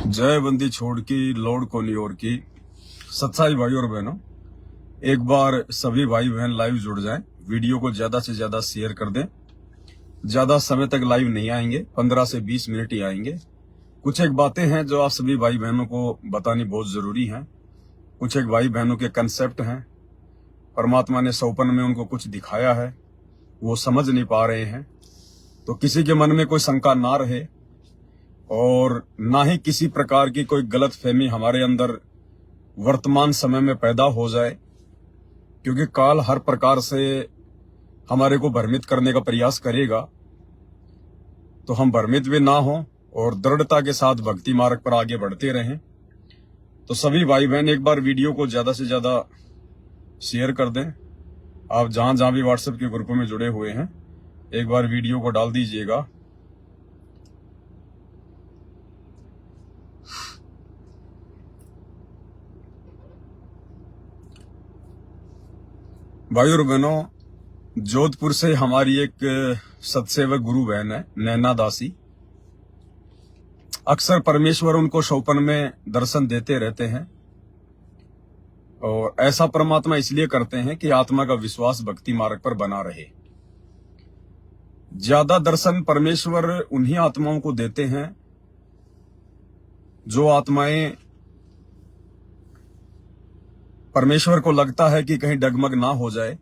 जय बंदी छोड़ की लोड कोनी और की। सच्चाई भाई और बहनों, एक बार सभी भाई बहन लाइव जुड़ जाएं, वीडियो को ज्यादा से ज्यादा शेयर कर दें। ज्यादा समय तक लाइव नहीं आएंगे, 15 से 20 मिनट ही आएंगे। कुछ एक बातें हैं जो आप सभी भाई बहनों को बतानी बहुत जरूरी है। कुछ एक भाई बहनों के कंसेप्ट हैं, परमात्मा ने सौपन में उनको कुछ दिखाया है, वो समझ नहीं पा रहे हैं। तो किसी के मन में कोई शंका ना रहे और ना ही किसी प्रकार की कोई गलत फहमी हमारे अंदर वर्तमान समय में पैदा हो जाए, क्योंकि काल हर प्रकार से हमारे को भ्रमित करने का प्रयास करेगा। तो हम भ्रमित भी ना हो और दृढ़ता के साथ भक्ति मार्ग पर आगे बढ़ते रहें। तो सभी भाई बहन एक बार वीडियो को ज्यादा से ज्यादा शेयर कर दें। आप जहां जहां भी व्हाट्सएप के ग्रुप में जुड़े हुए हैं, एक बार वीडियो को डाल दीजिएगा। भाई और बहनों, जोधपुर से हमारी एक सत्सेवक गुरु बहन है, नैना दासी। अक्सर परमेश्वर उनको शौपन में दर्शन देते रहते हैं और ऐसा परमात्मा इसलिए करते हैं कि आत्मा का विश्वास भक्ति मार्ग पर बना रहे। ज्यादा दर्शन परमेश्वर उन्हीं आत्माओं को देते हैं जो आत्माएं परमेश्वर को लगता है कि कहीं डगमग ना हो जाए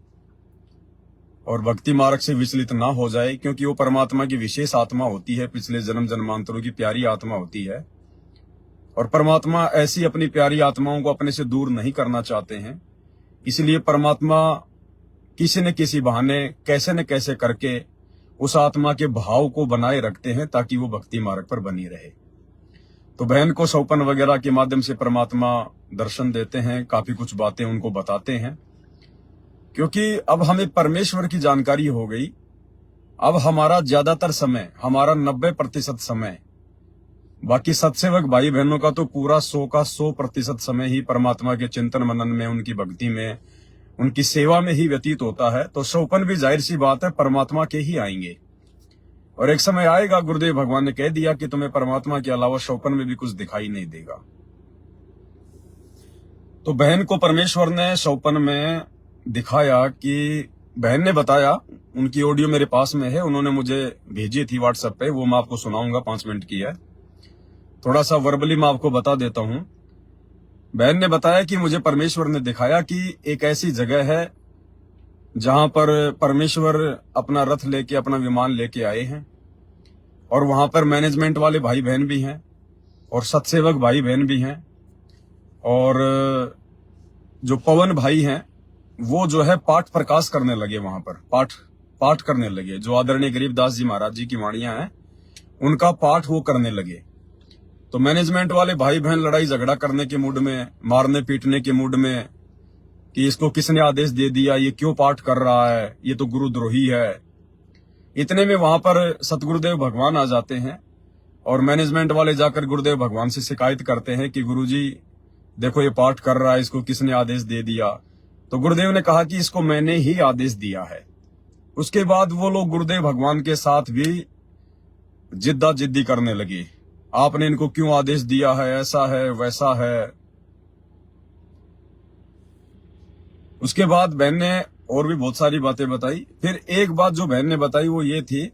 और भक्ति मार्ग से विचलित ना हो जाए, क्योंकि वो परमात्मा की विशेष आत्मा होती है, पिछले जन्म जन्मांतरों की प्यारी आत्मा होती है। और परमात्मा ऐसी अपनी प्यारी आत्माओं को अपने से दूर नहीं करना चाहते हैं। इसलिए परमात्मा किसी न किसी बहाने, कैसे न कैसे करके उस आत्मा के भाव को बनाए रखते हैं ताकि वो भक्ति मार्ग पर बनी रहे। तो बहन को सौपन वगैरह के माध्यम से परमात्मा दर्शन देते हैं, काफी कुछ बातें उनको बताते हैं, क्योंकि अब हमें परमेश्वर की जानकारी हो गई। अब हमारा ज्यादातर समय, हमारा 90% समय, बाकी सत्सेवक भाई बहनों का तो पूरा 100 का 100% समय ही परमात्मा के चिंतन मनन में, उनकी भक्ति में, उनकी सेवा में ही व्यतीत होता है। तो सौपन भी जाहिर सी बात है परमात्मा के ही आएंगे और एक समय आएगा, गुरुदेव भगवान ने कह दिया कि तुम्हें परमात्मा के अलावा शौपन में भी कुछ दिखाई नहीं देगा। तो बहन को परमेश्वर ने शौपन में दिखाया कि बहन ने बताया, उनकी ऑडियो मेरे पास में है, उन्होंने मुझे भेजी थी व्हाट्सएप पे, वो मैं आपको सुनाऊंगा, 5 मिनट की है। थोड़ा सा वर्बली मैं आपको बता देता हूं। बहन ने बताया कि मुझे परमेश्वर ने दिखाया कि एक ऐसी जगह है जहां पर परमेश्वर अपना रथ लेके, अपना विमान लेके आए हैं और वहां पर मैनेजमेंट वाले भाई बहन भी हैं और सत्सेवक भाई बहन भी हैं और जो पवन भाई हैं वो जो है पाठ प्रकाश करने लगे, वहां पर पाठ करने लगे। जो आदरणीय गरीबदास जी महाराज जी की वाणियां हैं उनका पाठ वो करने लगे। तो मैनेजमेंट वाले भाई बहन लड़ाई झगड़ा करने के मूड में, मारने पीटने के मूड में कि इसको किसने आदेश दे दिया, ये क्यों पाठ कर रहा है, ये तो गुरुद्रोही है। इतने में वहां पर सतगुरुदेव भगवान आ जाते हैं और मैनेजमेंट वाले जाकर गुरुदेव भगवान से शिकायत करते हैं कि गुरुजी देखो ये पाठ कर रहा है, इसको किसने आदेश दे दिया। तो गुरुदेव ने कहा कि इसको मैंने ही आदेश दिया है। उसके बाद वो लोग गुरुदेव भगवान के साथ भी जिद्दी करने लगे, आपने इनको क्यों आदेश दिया है, ऐसा है वैसा है। उसके बाद बहन ने और भी बहुत सारी बातें बताई। फिर एक बात जो बहन ने बताई वो ये थी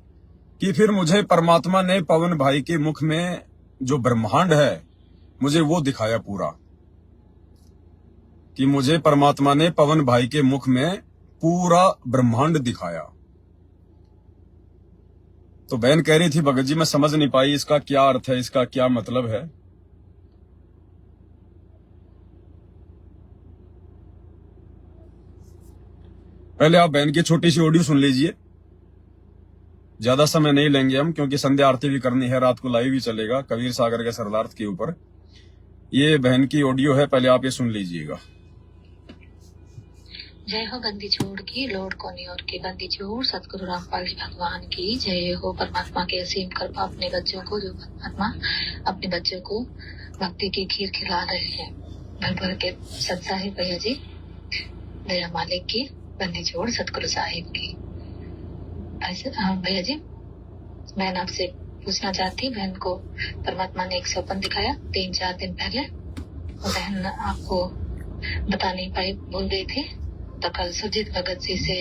कि फिर मुझे परमात्मा ने पवन भाई के मुख में जो ब्रह्मांड है मुझे वो दिखाया पूरा, कि मुझे परमात्मा ने पवन भाई के मुख में पूरा ब्रह्मांड दिखाया। तो बहन कह रही थी, भगत जी मैं समझ नहीं पाई इसका क्या अर्थ है, इसका क्या मतलब है। पहले आप बहन की छोटी सी ऑडियो सुन लीजिए, ज्यादा समय नहीं लेंगे हम, क्योंकि संध्या आरती भी करनी है, रात को लाइव भी चलेगा कबीर सागर के सरदार्थ के ऊपर। ये बहन की ऑडियो है, पहले आप ये सुन लीजिएगा। जय हो बंदी छोड़ की लोड कोनी और की बंदी छोड़ सतगुरु रामपाल जी भगवान की जय हो। परमात्मा के असीम कृपा अपने बच्चों को, जो परमात्मा अपने बच्चों को भक्ति की खीर खिला रहे हैं। भर भर के सत्सा है भैया जी, दया मालिक की, बंदी छोड़ सतगुरु साहिब की। ऐसे भैया जी, मैं आपसे पूछना चाहती बहन को परमात्मा ने एक सपन दिखाया 3-4 दिन पहले। बहन आपको बता नहीं पाई, भूल गई थी। तो कल सुरजीत भगत जी से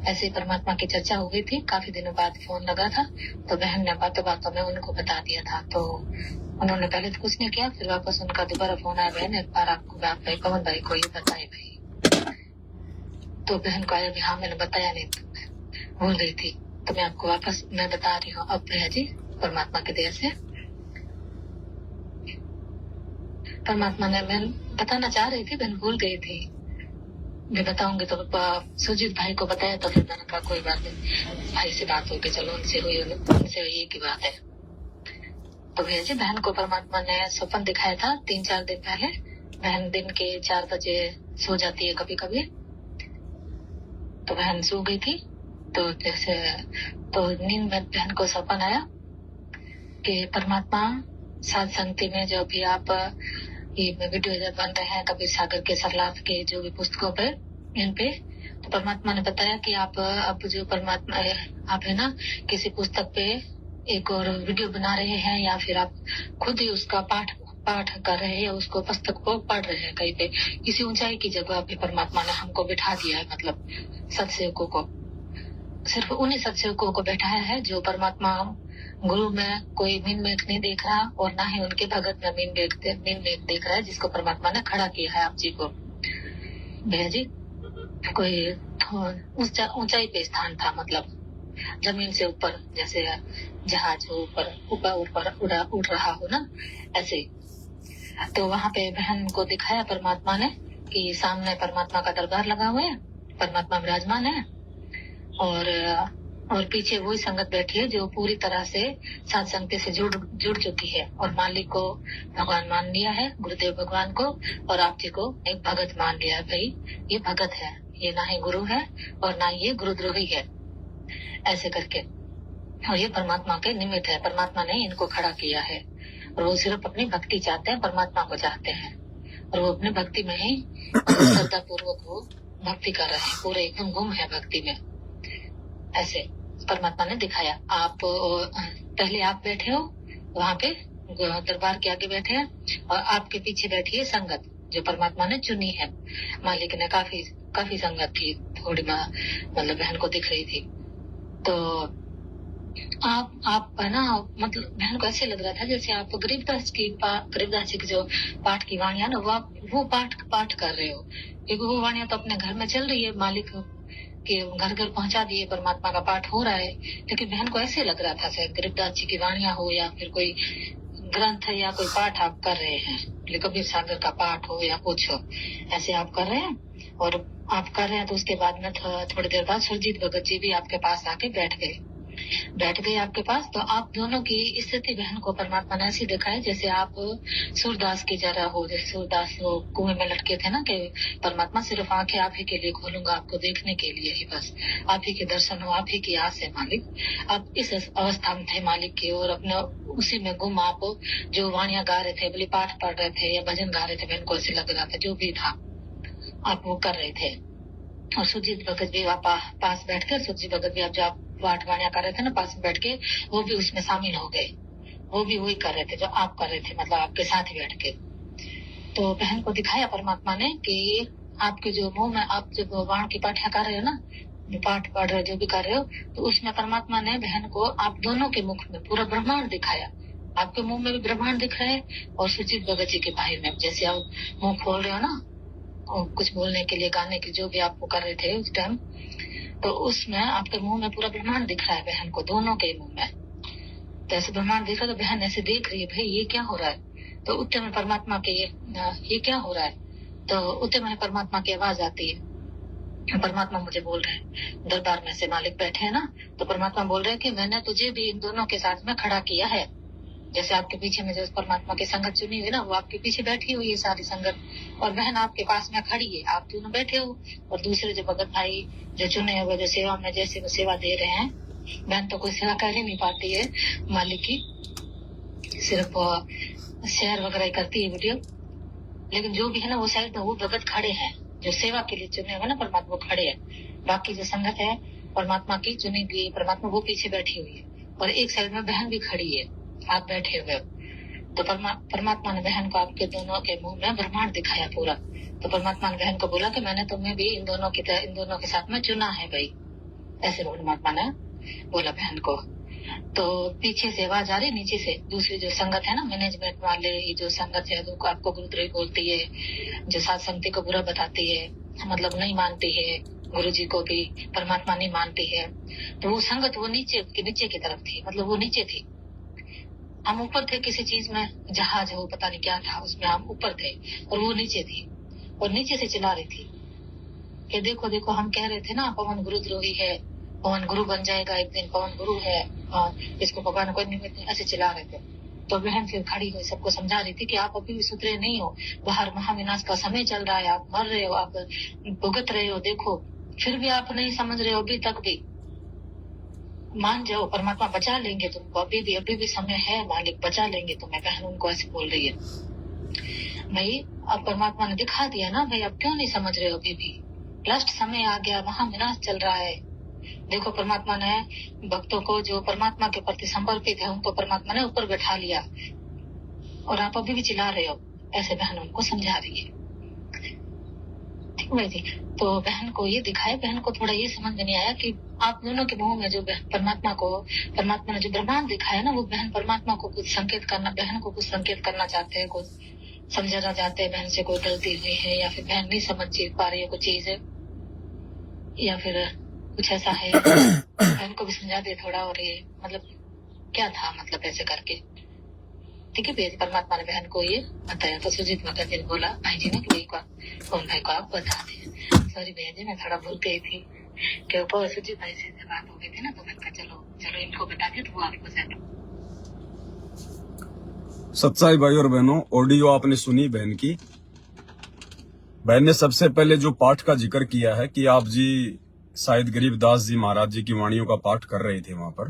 ऐसे परमात्मा की चर्चा हो गई थी, काफी दिनों बाद फोन लगा था, तो बहन ने बातों बातों में उनको बता दिया था। तो उन्होंने पहले तो कुछ नहीं किया, फिर वापस उनका दोबारा फोन आया, बहन एक बार आपको भाई पवन भाई को ये बताए भाई। तो बहन को आया भी हाँ मैंने बताया नहीं, तो भूल गई थी, तो मैं आपको वापस मैं बता रही हूँ अब भैया जी परमात्मा के दया से। परमात्मा ने मैं बताना चाह रही थी, बहन भूल गई थी। मैं बताऊंगी तो सुरजीत भाई को बताया, तो फिर मैंने कहा कोई बात नहीं, भाई से बात होगी, चलो उनसे हुई एक ही बात है। तो भैया जी बहन को परमात्मा ने सपन दिखाया था 3-4 दिन पहले। बहन दिन के 4 बजे सो जाती है कभी कभी, तो बहन सो गई थी। तो जैसे तो नींद में बहन को सपन आया कि परमात्मा सात संगति में जो भी आप ये वीडियो जब बन रहे हैं कबीर सागर के सरलाथ के जो भी पुस्तकों पे इन पे, तो परमात्मा ने बताया कि आप अब जो परमात्मा आप है ना किसी पुस्तक पे एक और वीडियो बना रहे हैं, या फिर आप खुद ही उसका पाठ कर रहे हैं, या उसको पुस्तक को पढ़ रहे हैं कहीं पे किसी ऊंचाई की जगह पे परमात्मा ने हमको बिठा दिया है। मतलब सत्सेवकों को, सिर्फ उन्हीं सत्सेवकों को बैठाया है जो परमात्मा गुरु में कोई मीन मेघ नहीं देख रहा, और ना ही उनके भगत में मीन मेघ देख रहा है, जिसको परमात्मा ने खड़ा किया है आप जी को। भैया जी कोई ऊंचाई पे स्थान था, मतलब जमीन से ऊपर, जैसे जहाज ऊपर उड़ रहा हो ना, ऐसे। तो वहां पे बहन को दिखाया परमात्मा ने कि सामने परमात्मा का दरबार लगा हुआ है, परमात्मा विराजमान है, और पीछे वही संगत बैठी है जो पूरी तरह से सात संगति से जुड़ चुकी है, और मालिक को भगवान मान लिया है, गुरुदेव भगवान को, और आप जी को एक भगत मान लिया है। भाई ये भगत है, ये ना ही गुरु है और ना ये गुरुद्रोही है, ऐसे करके। और ये परमात्मा के निमित्त है, परमात्मा ने इनको खड़ा किया है, और वो सिर्फ अपनी भक्ति चाहते हैं, परमात्मा को चाहते हैं, और वो अपनी भक्ति में ही श्रद्धा पूर्वक वो भक्ति कर रहे हैं, पूरे एकदम गुम है भक्ति में। ऐसे परमात्मा ने दिखाया। आप पहले आप बैठे हो वहां पे दरबार के आगे बैठे हैं, और आपके पीछे बैठी है संगत जो परमात्मा ने चुनी है। मालिक ने काफी संगत थी, थोड़ी मतलब बहन को दिख रही थी। तो आप है ना, मतलब बहन को ऐसे लग रहा था जैसे आप गरीबदास जी की जो पाठ की वाणियां ना, वो पाठ कर रहे हो, क्योंकि वो वाणियां तो अपने घर में चल रही है, मालिक के घर पहुंचा दिए, परमात्मा का पाठ हो रहा है। लेकिन बहन को ऐसे लग रहा था शायद गरीबदास जी की वाणियां हो, या फिर कोई ग्रंथ या कोई पाठ आप कर रहे हैं, कबीर सागर का पाठ हो या कुछ हो, ऐसे आप कर रहे हैं। और आप कर रहे हैं तो उसके बाद में थोड़ी देर बाद सुरजीत भगत जी भी आपके पास आके बैठ गए आपके पास। तो आप दोनों की स्थिति बहन को परमात्मा ने ऐसी दिखाई जैसे आप सूरदास की जरा हो, जैसे सूरदास वो कुएं में लटके थे ना, कि परमात्मा सिर्फ आंखें आप ही के लिए खोलूंगा, आपको देखने के लिए ही, बस आप ही के दर्शन हो, आप ही की आस है मालिक। आप इस अवस्था में थे मालिक की, और अपने उसी में गुम आप जो वाणियां गा रहे थे, बोले पाठ पढ़ रहे थे या भजन गा रहे थे, बहन को ऐसे लग रहा था जो भी था आप वो कर रहे थे। और सुरजीत भगत भी आप पास बैठ कर, सुरजीत भगत भी आप जो आप पाठ वाणियां कर रहे थे ना, पास में बैठ के वो भी उसमें शामिल हो गए, वो भी वही कर रहे थे जो आप कर रहे थे, मतलब आपके साथ ही बैठ के। तो बहन को दिखाया परमात्मा ने कि आपके जो मुंह में आप जब वाण की पाठियां कर रहे हो ना, पाठ पढ़ रहे जो भी कर रहे हो, तो उसमें परमात्मा ने बहन को आप दोनों के मुख में पूरा ब्रह्मांड दिखाया। आपके मुंह में भी ब्रह्मांड दिख रहा है, और सुरजीत भगत जी के भाई में जैसे आप मुंह खोल रहे हो ना, और कुछ बोलने के लिए, गाने के जो भी आपको कर रहे थे उस टाइम, तो उसमें आपके मुंह में पूरा ब्रह्मांड दिख रहा है बहन को, दोनों के मुंह में। तो ऐसे ब्रह्मांड दिख रहा है, तो बहन ऐसे देख रही है, भाई ये क्या हो रहा है। तो उतने में परमात्मा के ये क्या हो रहा है, तो उतने में परमात्मा की आवाज आती है। परमात्मा मुझे बोल रहे हैं, दरबार में से मालिक बैठे हैं ना, तो परमात्मा बोल रहे हैं कि मैंने तुझे भी इन दोनों के साथ में खड़ा किया है। जैसे आपके पीछे में जो परमात्मा की संगत चुनी हुई ना, वो आपके पीछे बैठी हुई है सारी संगत, और बहन आपके पास में खड़ी है, आप दोनों बैठे हो, और दूसरे जो भगत भाई जो चुने हुए जो सेवा में जैसे वो सेवा दे रहे हैं, बहन तो कोई सेवा कर ही नहीं पाती है मालिक की, सिर्फ शेयर वगैरह करती है वीडियो। लेकिन जो भी है ना वो साइड में वो भगत खड़े हैं जो सेवा के लिए चुने हुए ना परमात्मा, वो खड़े हैं। बाकी जो संगत है परमात्मा की चुनी हुई परमात्मा, वो पीछे बैठी हुई है, और एक साइड में बहन भी खड़ी है, आप बैठे हुए हो। तो परमात्मा ने बहन को आपके दोनों के मुंह में ब्रह्मांड दिखाया पूरा। तो परमात्मा ने बहन को बोला कि मैंने तुम्हें भी इन दोनों के साथ में चुना है भाई, ऐसे परमात्मा ने बोला बहन को। तो पीछे से आवाज आ रही, नीचे से दूसरी जो संगत है ना, मैनेजमेंट वाले, ये जो संगत है जो आपको गुरुद्रोही बोलती है, जो साथ संगति को बुरा बताती है, मतलब नहीं मानती है गुरु जी को भी, परमात्मा नहीं मानती है, तो वो संगत वो नीचे की तरफ थी, मतलब वो नीचे थी। हम ऊपर थे किसी चीज में, जहाज हो पता नहीं क्या था, उसमें हम ऊपर थे और वो नीचे थी, और नीचे से चिल्ला रही थी कि देखो देखो, हम कह रहे थे ना पवन गुरुद्रोही है, पवन गुरु बन जाएगा एक दिन, पवन गुरु है, इसको भगवान कोई नहीं, ऐसे चिल्ला रहे थे। तो बहन फिर खड़ी हुई सबको समझा रही थी कि आप अभी भी सुधरे नहीं हो, बाहर महाविनाश का समय चल रहा है, आप मर रहे हो, आप भुगत रहे हो, देखो फिर भी आप नहीं समझ रहे हो, अभी तक भी मान जाओ, परमात्मा बचा लेंगे तुमको, अभी भी समय है, मालिक बचा लेंगे तुम्हें। बहन उनको ऐसे बोल रही है। भाई अब परमात्मा ने दिखा दिया ना भाई, अब क्यों नहीं समझ रहे हो, अभी भी लास्ट समय आ गया, महाविनाश चल रहा है। देखो परमात्मा ने भक्तों को जो परमात्मा के प्रति समर्पित है उनको परमात्मा ने ऊपर बैठा लिया, और आप अभी भी चिल्ला रहे हो, ऐसे बहन उनको समझा रही है। ठीक भाई जी। तो बहन को ये दिखाया, बहन को थोड़ा ये समझ में नहीं आया कि आप दोनों के मुंह में जो परमात्मा ने जो ब्रह्मांड दिखाया ना, वो बहन परमात्मा को कुछ संकेत करना, बहन को कुछ संकेत करना चाहते हैं, कुछ समझाना चाहते हैं, बहन से कोई गलती हुई है, या फिर बहन नहीं समझ पा रही है कुछ चीज, या फिर कुछ ऐसा है, बहन को भी समझा दे थोड़ा। और ये मतलब क्या था, मतलब ऐसे करके, ठीक है भैया। परमात्मा ने बहन को ये बताया। तो सुजीत माता जी ने बोला भाई जी ने कि कौन भाई को आप बता दें। सॉरी भैया जी, मैं थोड़ा भूल गई थी कि ऊपर सुजीत भाई से बात हो गई थी ना, तो मैंने कहा चलो इनको बता दिया, तो वो आपको सेट। सच्चाई भाई और बहनों, ऑडियो आपने सुनी बहन की। बहन ने सबसे पहले जो पाठ का जिक्र किया है कि आप जी शायद गरीबदास जी महाराज जी की वाणियों का पाठ कर रहे थे वहां पर।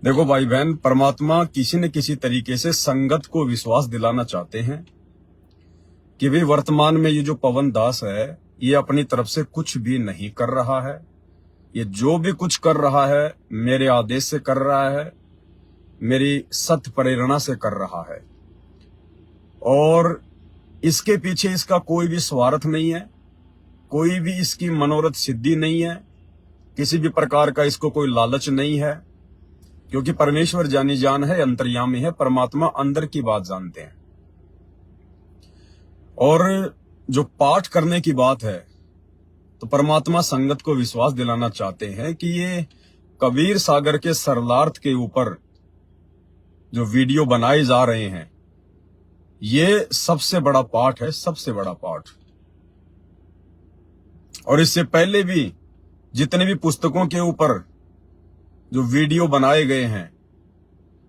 देखो भाई बहन, परमात्मा किसी न किसी तरीके से संगत को विश्वास दिलाना चाहते हैं कि भाई वर्तमान में ये जो पवन दास है, ये अपनी तरफ से कुछ भी नहीं कर रहा है, ये जो भी कुछ कर रहा है मेरे आदेश से कर रहा है, मेरी सत्य प्रेरणा से कर रहा है, और इसके पीछे इसका कोई भी स्वार्थ नहीं है, कोई भी इसकी मनोरथ सिद्धि नहीं है, किसी भी प्रकार का इसको कोई लालच नहीं है, क्योंकि परमेश्वर जानी जान है, अंतर्यामी है, परमात्मा अंदर की बात जानते हैं। और जो पाठ करने की बात है, तो परमात्मा संगत को विश्वास दिलाना चाहते हैं कि ये कबीर सागर के सरलार्थ के ऊपर जो वीडियो बनाए जा रहे हैं, ये सबसे बड़ा पाठ है, सबसे बड़ा पाठ। और इससे पहले भी जितने भी पुस्तकों के ऊपर जो वीडियो बनाए गए हैं,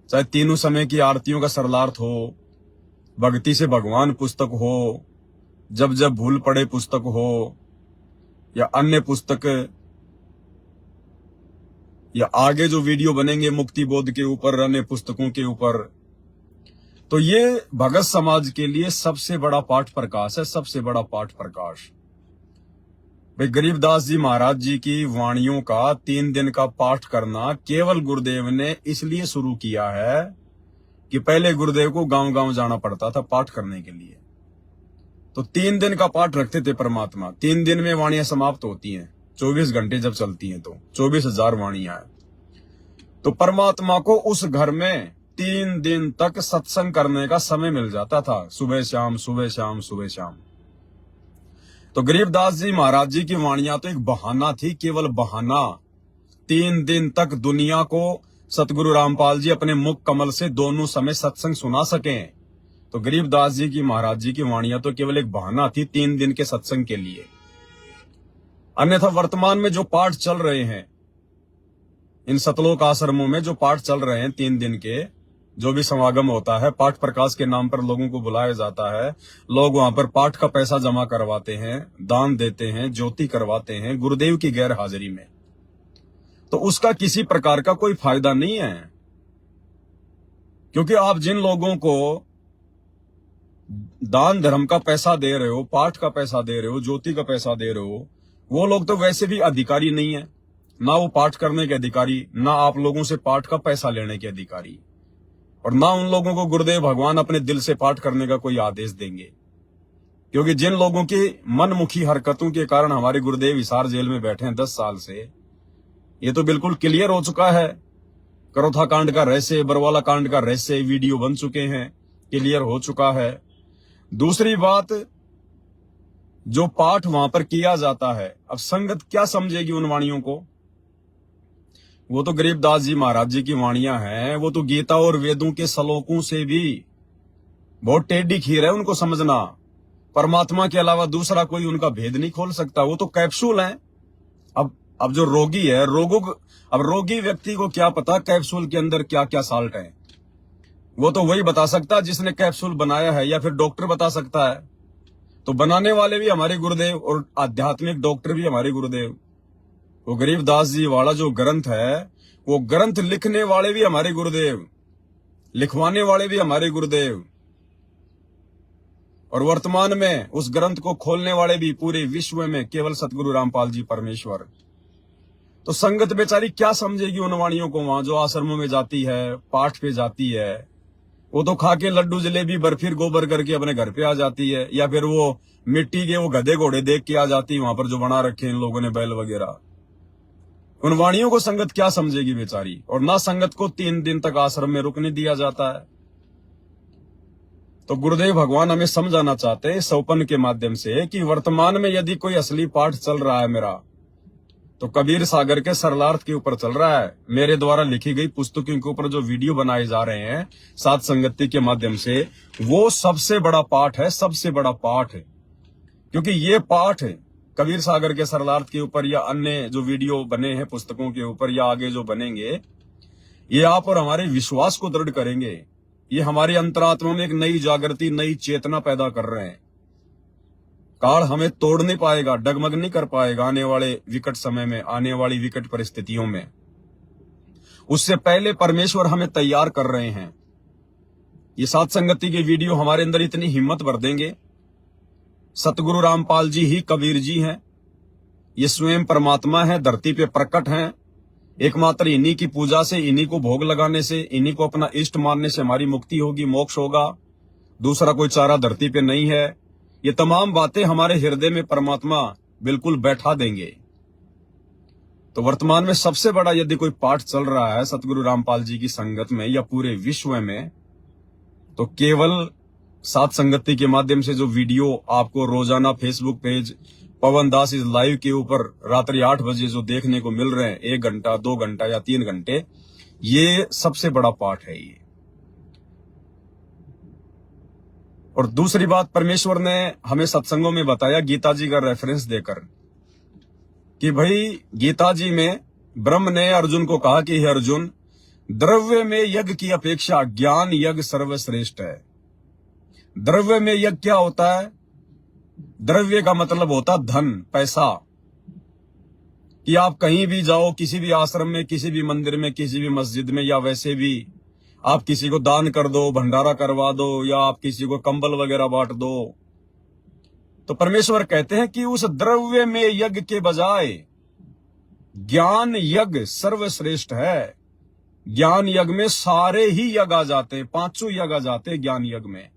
चाहे तीनों समय की आरतियों का सरलार्थ हो, भक्ति से भगवान पुस्तक हो, जब जब भूल पड़े पुस्तक हो, या अन्य पुस्तक, या आगे जो वीडियो बनेंगे मुक्ति बोध के ऊपर, अन्य पुस्तकों के ऊपर, तो ये भगत समाज के लिए सबसे बड़ा पाठ प्रकाश है, सबसे बड़ा पाठ प्रकाश। भाई गरीबदास जी महाराज जी की वाणियों का 3 दिन का पाठ करना केवल गुरुदेव ने इसलिए शुरू किया है कि पहले गुरुदेव को गांव-गांव जाना पड़ता था पाठ करने के लिए, तो 3 दिन का पाठ रखते थे परमात्मा। 3 दिन में वाणियां समाप्त होती हैं, 24 घंटे जब चलती हैं तो 24,000 वाणियां हैं। तो परमात्मा को उस घर में 3 दिन तक सत्संग करने का समय मिल जाता था, सुबह शाम सुबह शाम सुबह शाम। तो गरीबदास जी महाराज जी की वाणियां तो एक बहाना थी, केवल बहाना। 3 दिन तक दुनिया को सतगुरु रामपाल जी अपने मुख कमल से दोनों समय सत्संग सुना सकें, तो गरीबदास जी की महाराज जी की वाणियां तो केवल एक बहाना थी 3 दिन के सत्संग के लिए। अन्यथा वर्तमान में जो पाठ चल रहे हैं, इन सतलोक आश्रमों में जो पाठ चल रहे हैं 3 दिन के, जो भी समागम होता है, पाठ प्रकाश के नाम पर लोगों को बुलाया जाता है, लोग वहां पर पाठ का पैसा जमा करवाते हैं, दान देते हैं, ज्योति करवाते हैं गुरुदेव की गैर हाजिरी में, तो उसका किसी प्रकार का कोई फायदा नहीं है। क्योंकि आप जिन लोगों को दान धर्म का पैसा दे रहे हो, पाठ का पैसा दे रहे हो, ज्योति का पैसा दे रहे हो, वो लोग तो वैसे भी अधिकारी नहीं है, ना वो पाठ करने के अधिकारी, ना आप लोगों से पाठ का पैसा लेने के अधिकारी, और ना उन लोगों को गुरुदेव भगवान अपने दिल से पाठ करने का कोई आदेश देंगे। क्योंकि जिन लोगों की मनमुखी हरकतों के कारण हमारे गुरुदेव हिसार जेल में बैठे हैं 10 साल से, ये तो बिल्कुल क्लियर हो चुका है। करोथा कांड का रहस्य, बरवाला कांड का रहस्य वीडियो बन चुके हैं, क्लियर हो चुका है। दूसरी बात, जो पाठ वहां पर किया जाता है, अब संगत क्या समझेगी उन वाणियों को? वो तो गरीबदास जी महाराज जी की वाणियां हैं, वो तो गीता और वेदों के श्लोकों से भी बहुत टेढ़ी खीर है उनको समझना। परमात्मा के अलावा दूसरा कोई उनका भेद नहीं खोल सकता, वो तो कैप्सूल हैं। अब जो रोगी है, अब रोगी व्यक्ति को क्या पता कैप्सूल के अंदर क्या क्या साल्ट है? वो तो वही बता सकता जिसने कैप्सूल बनाया है, या फिर डॉक्टर बता सकता है। तो बनाने वाले भी हमारे गुरुदेव और आध्यात्मिक डॉक्टर भी हमारे गुरुदेव। वो गरीबदास जी वाला जो ग्रंथ है, वो ग्रंथ लिखने वाले भी हमारे गुरुदेव, लिखवाने वाले भी हमारे गुरुदेव, और वर्तमान में उस ग्रंथ को खोलने वाले भी पूरे विश्व में केवल सतगुरु रामपाल जी परमेश्वर। तो संगत बेचारी क्या समझेगी उन वाणियों को? वहां जो आश्रमों में जाती है, पाठ पे जाती है, वो तो खा के लड्डू जलेबी बर्फी गोबर करके अपने घर पे आ जाती है, या फिर वो मिट्टी के वो गधे घोड़े देख के आ जाती है वहां पर जो बना रखे हैं इन लोगों ने, बैल वगैरह। उन वाणियों को संगत क्या समझेगी बेचारी? और ना संगत को 3 दिन तक आश्रम में रुकने दिया जाता है। तो गुरुदेव भगवान हमें समझाना चाहते हैं सौपन के माध्यम से कि वर्तमान में यदि कोई असली पाठ चल रहा है मेरा, तो कबीर सागर के सरलार्थ के ऊपर चल रहा है। मेरे द्वारा लिखी गई पुस्तकों के ऊपर जो वीडियो बनाए जा रहे हैं साथ संगति के माध्यम से, वो सबसे बड़ा पाठ है, सबसे बड़ा पाठ है। क्योंकि ये पाठ कबीर सागर के सरलार्थ के ऊपर या अन्य जो वीडियो बने हैं पुस्तकों के ऊपर या आगे जो बनेंगे, ये आप और हमारे विश्वास को दृढ़ करेंगे। ये हमारी अंतरात्मा में एक नई जागृति, नई चेतना पैदा कर रहे हैं। काल हमें तोड़ नहीं पाएगा, डगमग नहीं कर पाएगा आने वाले विकट समय में, आने वाली विकट परिस्थितियों में। उससे पहले परमेश्वर हमें तैयार कर रहे हैं। ये साथ संगति के वीडियो हमारे अंदर इतनी हिम्मत भर देंगे। सतगुरु रामपाल जी ही कबीर जी हैं, ये स्वयं परमात्मा है, धरती पे प्रकट हैं। एकमात्र इन्हीं की पूजा से, इन्हीं को भोग लगाने से, इन्हीं को अपना इष्ट मानने से हमारी मुक्ति होगी, मोक्ष होगा। दूसरा कोई चारा धरती पे नहीं है। ये तमाम बातें हमारे हृदय में परमात्मा बिल्कुल बैठा देंगे। तो वर्तमान में सबसे बड़ा यदि कोई पाठ चल रहा है सतगुरु रामपाल जी की संगत में या पूरे विश्व में, तो केवल साथ संगति के माध्यम से जो वीडियो आपको रोजाना Facebook page Pawan Das is live के ऊपर रात्रि 8 बजे जो देखने को मिल रहे हैं, 1 घंटा 2 घंटा या 3 घंटे, ये सबसे बड़ा पाठ है ये। और दूसरी बात, परमेश्वर ने हमें सत्संगों में बताया गीता जी का रेफरेंस देकर कि भाई गीता जी में ब्रह्म ने अर्जुन को कहा कि हे अर्जुन, द्रव्य में यज्ञ की अपेक्षा ज्ञान यज्ञ सर्वश्रेष्ठ है। द्रव्य में यज्ञ क्या होता है? द्रव्य का मतलब होता धन, पैसा। कि आप कहीं भी जाओ, किसी भी आश्रम में, किसी भी मंदिर में, किसी भी मस्जिद में, या वैसे भी आप किसी को दान कर दो, भंडारा करवा दो, या आप किसी को कंबल वगैरह बांट दो, तो परमेश्वर कहते हैं कि उस द्रव्य में यज्ञ के बजाय ज्ञान यज्ञ सर्वश्रेष्ठ है। ज्ञान यज्ञ में सारे ही यज्ञ आ जाते हैं, 5 यज्ञ आ जाते हैं ज्ञान यज्ञ में।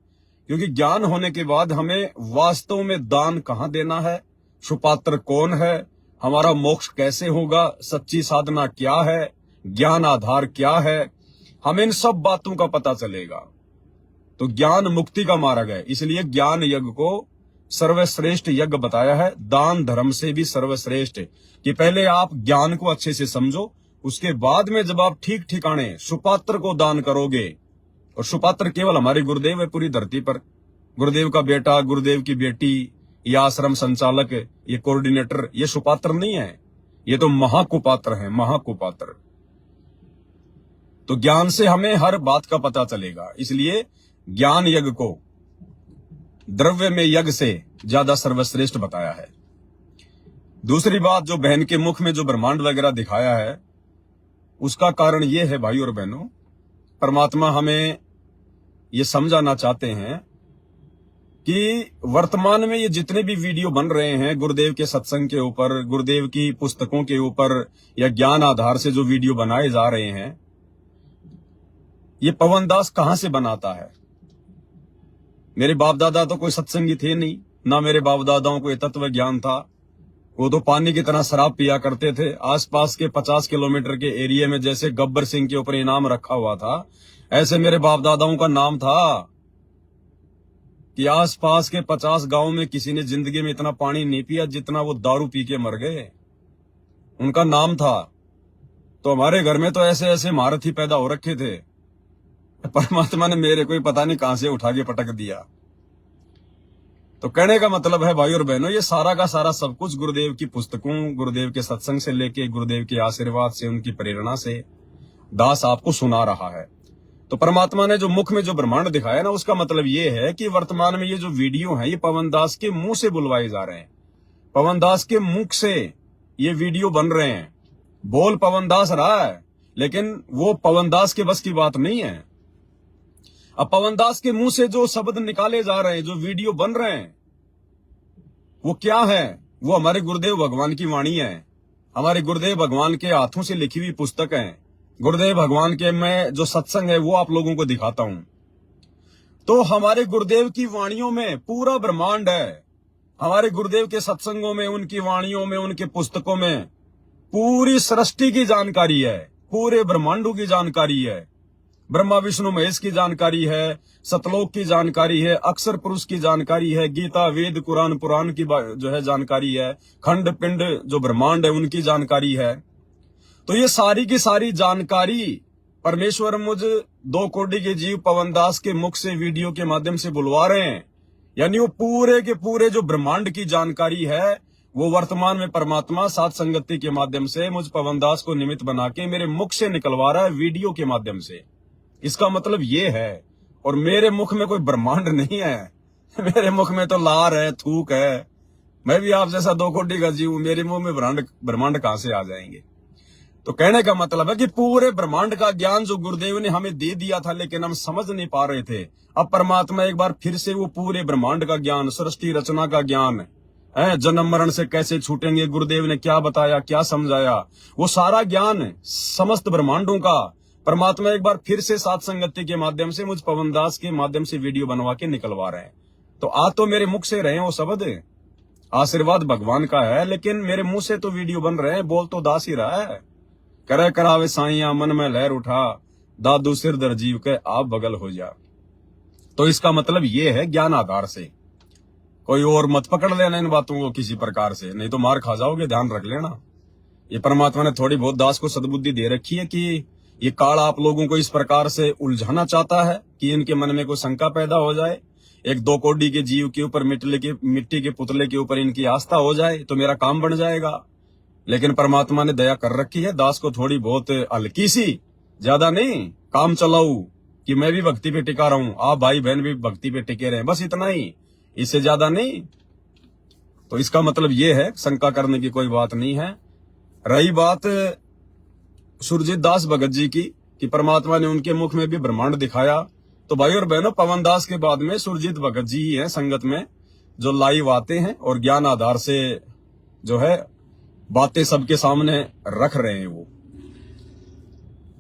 क्योंकि ज्ञान होने के बाद हमें वास्तव में दान कहां देना है, सुपात्र कौन है, हमारा मोक्ष कैसे होगा, सच्ची साधना क्या है, ज्ञान आधार क्या है, हमें इन सब बातों का पता चलेगा। तो ज्ञान मुक्ति का मार्ग है, इसलिए ज्ञान यज्ञ को सर्वश्रेष्ठ यज्ञ बताया है। दान धर्म से भी सर्वश्रेष्ठ है कि पहले आप ज्ञान को अच्छे से समझो, उसके बाद में जब आप ठीक ठिकाने सुपात्र को दान करोगे, और सुपात्र केवल हमारे गुरुदेव है पूरी धरती पर। गुरुदेव का बेटा, गुरुदेव की बेटी, ये आश्रम संचालक, ये कोऑर्डिनेटर, ये सुपात्र नहीं है, ये तो महाकुपात्र है, महाकुपात्र। तो ज्ञान से हमें हर बात का पता चलेगा, इसलिए ज्ञान यज्ञ को द्रव्य में यज्ञ से ज्यादा सर्वश्रेष्ठ बताया है। दूसरी बात, जो बहन के मुख में जो ब्रह्मांड वगैरह दिखाया है, उसका कारण यह है भाई और बहनों, परमात्मा हमें ये समझाना चाहते हैं कि वर्तमान में ये जितने भी वीडियो बन रहे हैं गुरुदेव के सत्संग के ऊपर, गुरुदेव की पुस्तकों के ऊपर या ज्ञान आधार से जो वीडियो बनाए जा रहे हैं, ये पवन दास कहां से बनाता है? मेरे बाप दादा तो कोई सत्संगी थे नहीं, ना मेरे बाप दादाओं को ये तत्व ज्ञान था। वो तो पानी की तरह शराब पिया करते थे। आसपास के 50 किलोमीटर के एरिया में जैसे गब्बर सिंह के ऊपर इनाम रखा हुआ था, ऐसे मेरे बाप दादाओं का नाम था कि आसपास के 50 गांव में किसी ने जिंदगी में इतना पानी नहीं पिया जितना वो दारू पी के मर गए। उनका नाम था। तो हमारे घर में तो ऐसे ऐसे महारथी पैदा हो रखे थे। परमात्मा ने मेरे को ही पता नहीं कहां से उठा के पटक दिया। तो कहने का मतलब है भाई और बहनों, ये सारा का सारा सब कुछ गुरुदेव की पुस्तकों, गुरुदेव के सत्संग से लेके गुरुदेव के आशीर्वाद से, उनकी प्रेरणा से दास आपको सुना रहा है। तो परमात्मा ने जो मुख में जो ब्रह्मांड दिखाया ना, उसका मतलब ये है कि वर्तमान में ये जो वीडियो है ये पवन दास के मुंह से बुलवाए जा रहे हैं। पवन दास के मुख से ये वीडियो बन रहे हैं। बोल पवन दास रहा है, लेकिन वो पवन दास के बस की बात नहीं है। अब पवन दास के मुंह से जो शब्द निकाले जा रहे हैं, जो वीडियो बन रहे हैं, वो क्या है? वो हमारे गुरुदेव भगवान की वाणी है। हमारे गुरुदेव भगवान के हाथों से लिखी हुई पुस्तक है। गुरुदेव भगवान के मैं जो सत्संग है वो आप लोगों को दिखाता हूं। तो हमारे गुरुदेव की वाणियों में पूरा ब्रह्मांड है। हमारे गुरुदेव के सत्संगों में, उनकी वाणियों में, उनके पुस्तकों में पूरी सृष्टि की जानकारी है, पूरे ब्रह्मांडों की जानकारी है। ब्रह्मा विष्णु महेश की जानकारी है, सतलोक की जानकारी है, अक्षर पुरुष की जानकारी है, गीता वेद कुरान पुराण की जो है जानकारी है, खंड पिंड जो ब्रह्मांड है उनकी जानकारी है। तो ये सारी की सारी जानकारी परमेश्वर मुझ 2 कोटि के जीव पवन दास के मुख से वीडियो के माध्यम से बुलवा रहे हैं। यानी वो पूरे के पूरे जो ब्रह्मांड की जानकारी है वो वर्तमान में परमात्मा साथ संगति के माध्यम से मुझ पवन दास को निमित्त बना के मेरे मुख से निकलवा रहा है, वीडियो के माध्यम से। इसका मतलब ये है। और मेरे मुख में कोई ब्रह्मांड नहीं है। मेरे मुख में तो लार है, थूक है। मैं भी आप जैसा 2 कोटि का जीव, मेरे मुंह में ब्रह्मांड कहां से आ जाएंगे? तो कहने का मतलब है कि पूरे ब्रह्मांड का ज्ञान जो गुरुदेव ने हमें दे दिया था, लेकिन हम समझ नहीं पा रहे थे। अब परमात्मा एक बार फिर से वो पूरे ब्रह्मांड का ज्ञान, सृष्टि रचना का ज्ञान है, जन्म मरण से कैसे छूटेंगे, गुरुदेव ने क्या बताया, क्या समझाया, वो सारा ज्ञान समस्त ब्रह्मांडों का परमात्मा एक बार फिर से सात संगति के माध्यम से मुझ पवन दास के माध्यम से वीडियो बनवा के निकलवा रहे हैं। तो आज तो मेरे मुख से रहे वो शब्द, आशीर्वाद भगवान का है, लेकिन मेरे मुंह से तो वीडियो बन रहे हैं। बोल तो दास ही रहा है। करे करावे साइया मन में लहर उठा, दादू सिर दर जीव के आप बगल हो जा। तो इसका मतलब ये है ज्ञान आधार से। कोई और मत पकड़ लेना इन बातों को किसी प्रकार से, नहीं तो मार खा जाओगे, ध्यान रख लेना। ये परमात्मा ने थोड़ी बहुत दास को सद्बुद्धि दे रखी है कि ये काल आप लोगों को इस प्रकार से उलझाना चाहता है कि इनके मन में कोई शंका पैदा हो जाए, 1-2 कोटि के जीव के ऊपर मिट्टी के पुतले के ऊपर इनकी आस्था हो जाए तो मेरा काम बन जाएगा। लेकिन परमात्मा ने दया कर रखी है, दास को थोड़ी बहुत हल्की सी, ज्यादा नहीं, काम चलाऊ कि मैं भी भक्ति पे टिका रहूं, आप भाई बहन भी भक्ति पे टिके रहे, बस इतना ही, इससे ज्यादा नहीं। तो इसका मतलब ये है, शंका करने की कोई बात नहीं है। रही बात सुरजीत दास भगत जी की कि परमात्मा ने उनके मुख में भी ब्रह्मांड दिखाया, तो भाई और बहनों पवन दास के बाद में सुरजीत भगत जी ही है संगत में जो लाइव आते हैं और ज्ञान आधार से जो है बातें सबके सामने रख रहे हैं वो।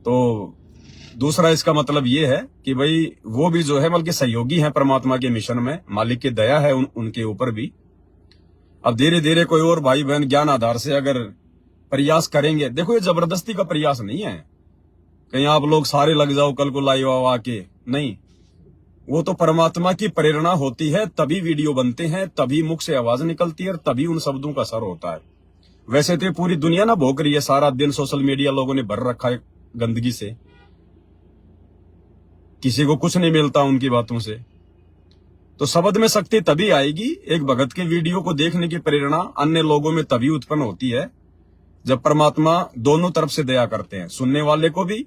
तो दूसरा इसका मतलब ये है कि भाई वो भी जो है बल्कि सहयोगी हैं परमात्मा के मिशन में, मालिक की दया है उनके ऊपर भी। अब धीरे धीरे कोई और भाई बहन ज्ञान आधार से अगर प्रयास करेंगे, देखो ये जबरदस्ती का प्रयास नहीं है कहीं आप लोग सारे लग जाओ कल को लाइव आके, नहीं, वो तो परमात्मा की प्रेरणा होती है, तभी वीडियो बनते हैं, तभी मुख से आवाज निकलती है और तभी उन शब्दों का असर होता है। वैसे तो पूरी दुनिया ना भोग रही है, सारा दिन सोशल मीडिया लोगों ने भर रखा है गंदगी से, किसी को कुछ नहीं मिलता उनकी बातों से। तो शब्द में शक्ति तभी आएगी, एक भगत के वीडियो को देखने की प्रेरणा अन्य लोगों में तभी उत्पन्न होती है जब परमात्मा दोनों तरफ से दया करते हैं, सुनने वाले को भी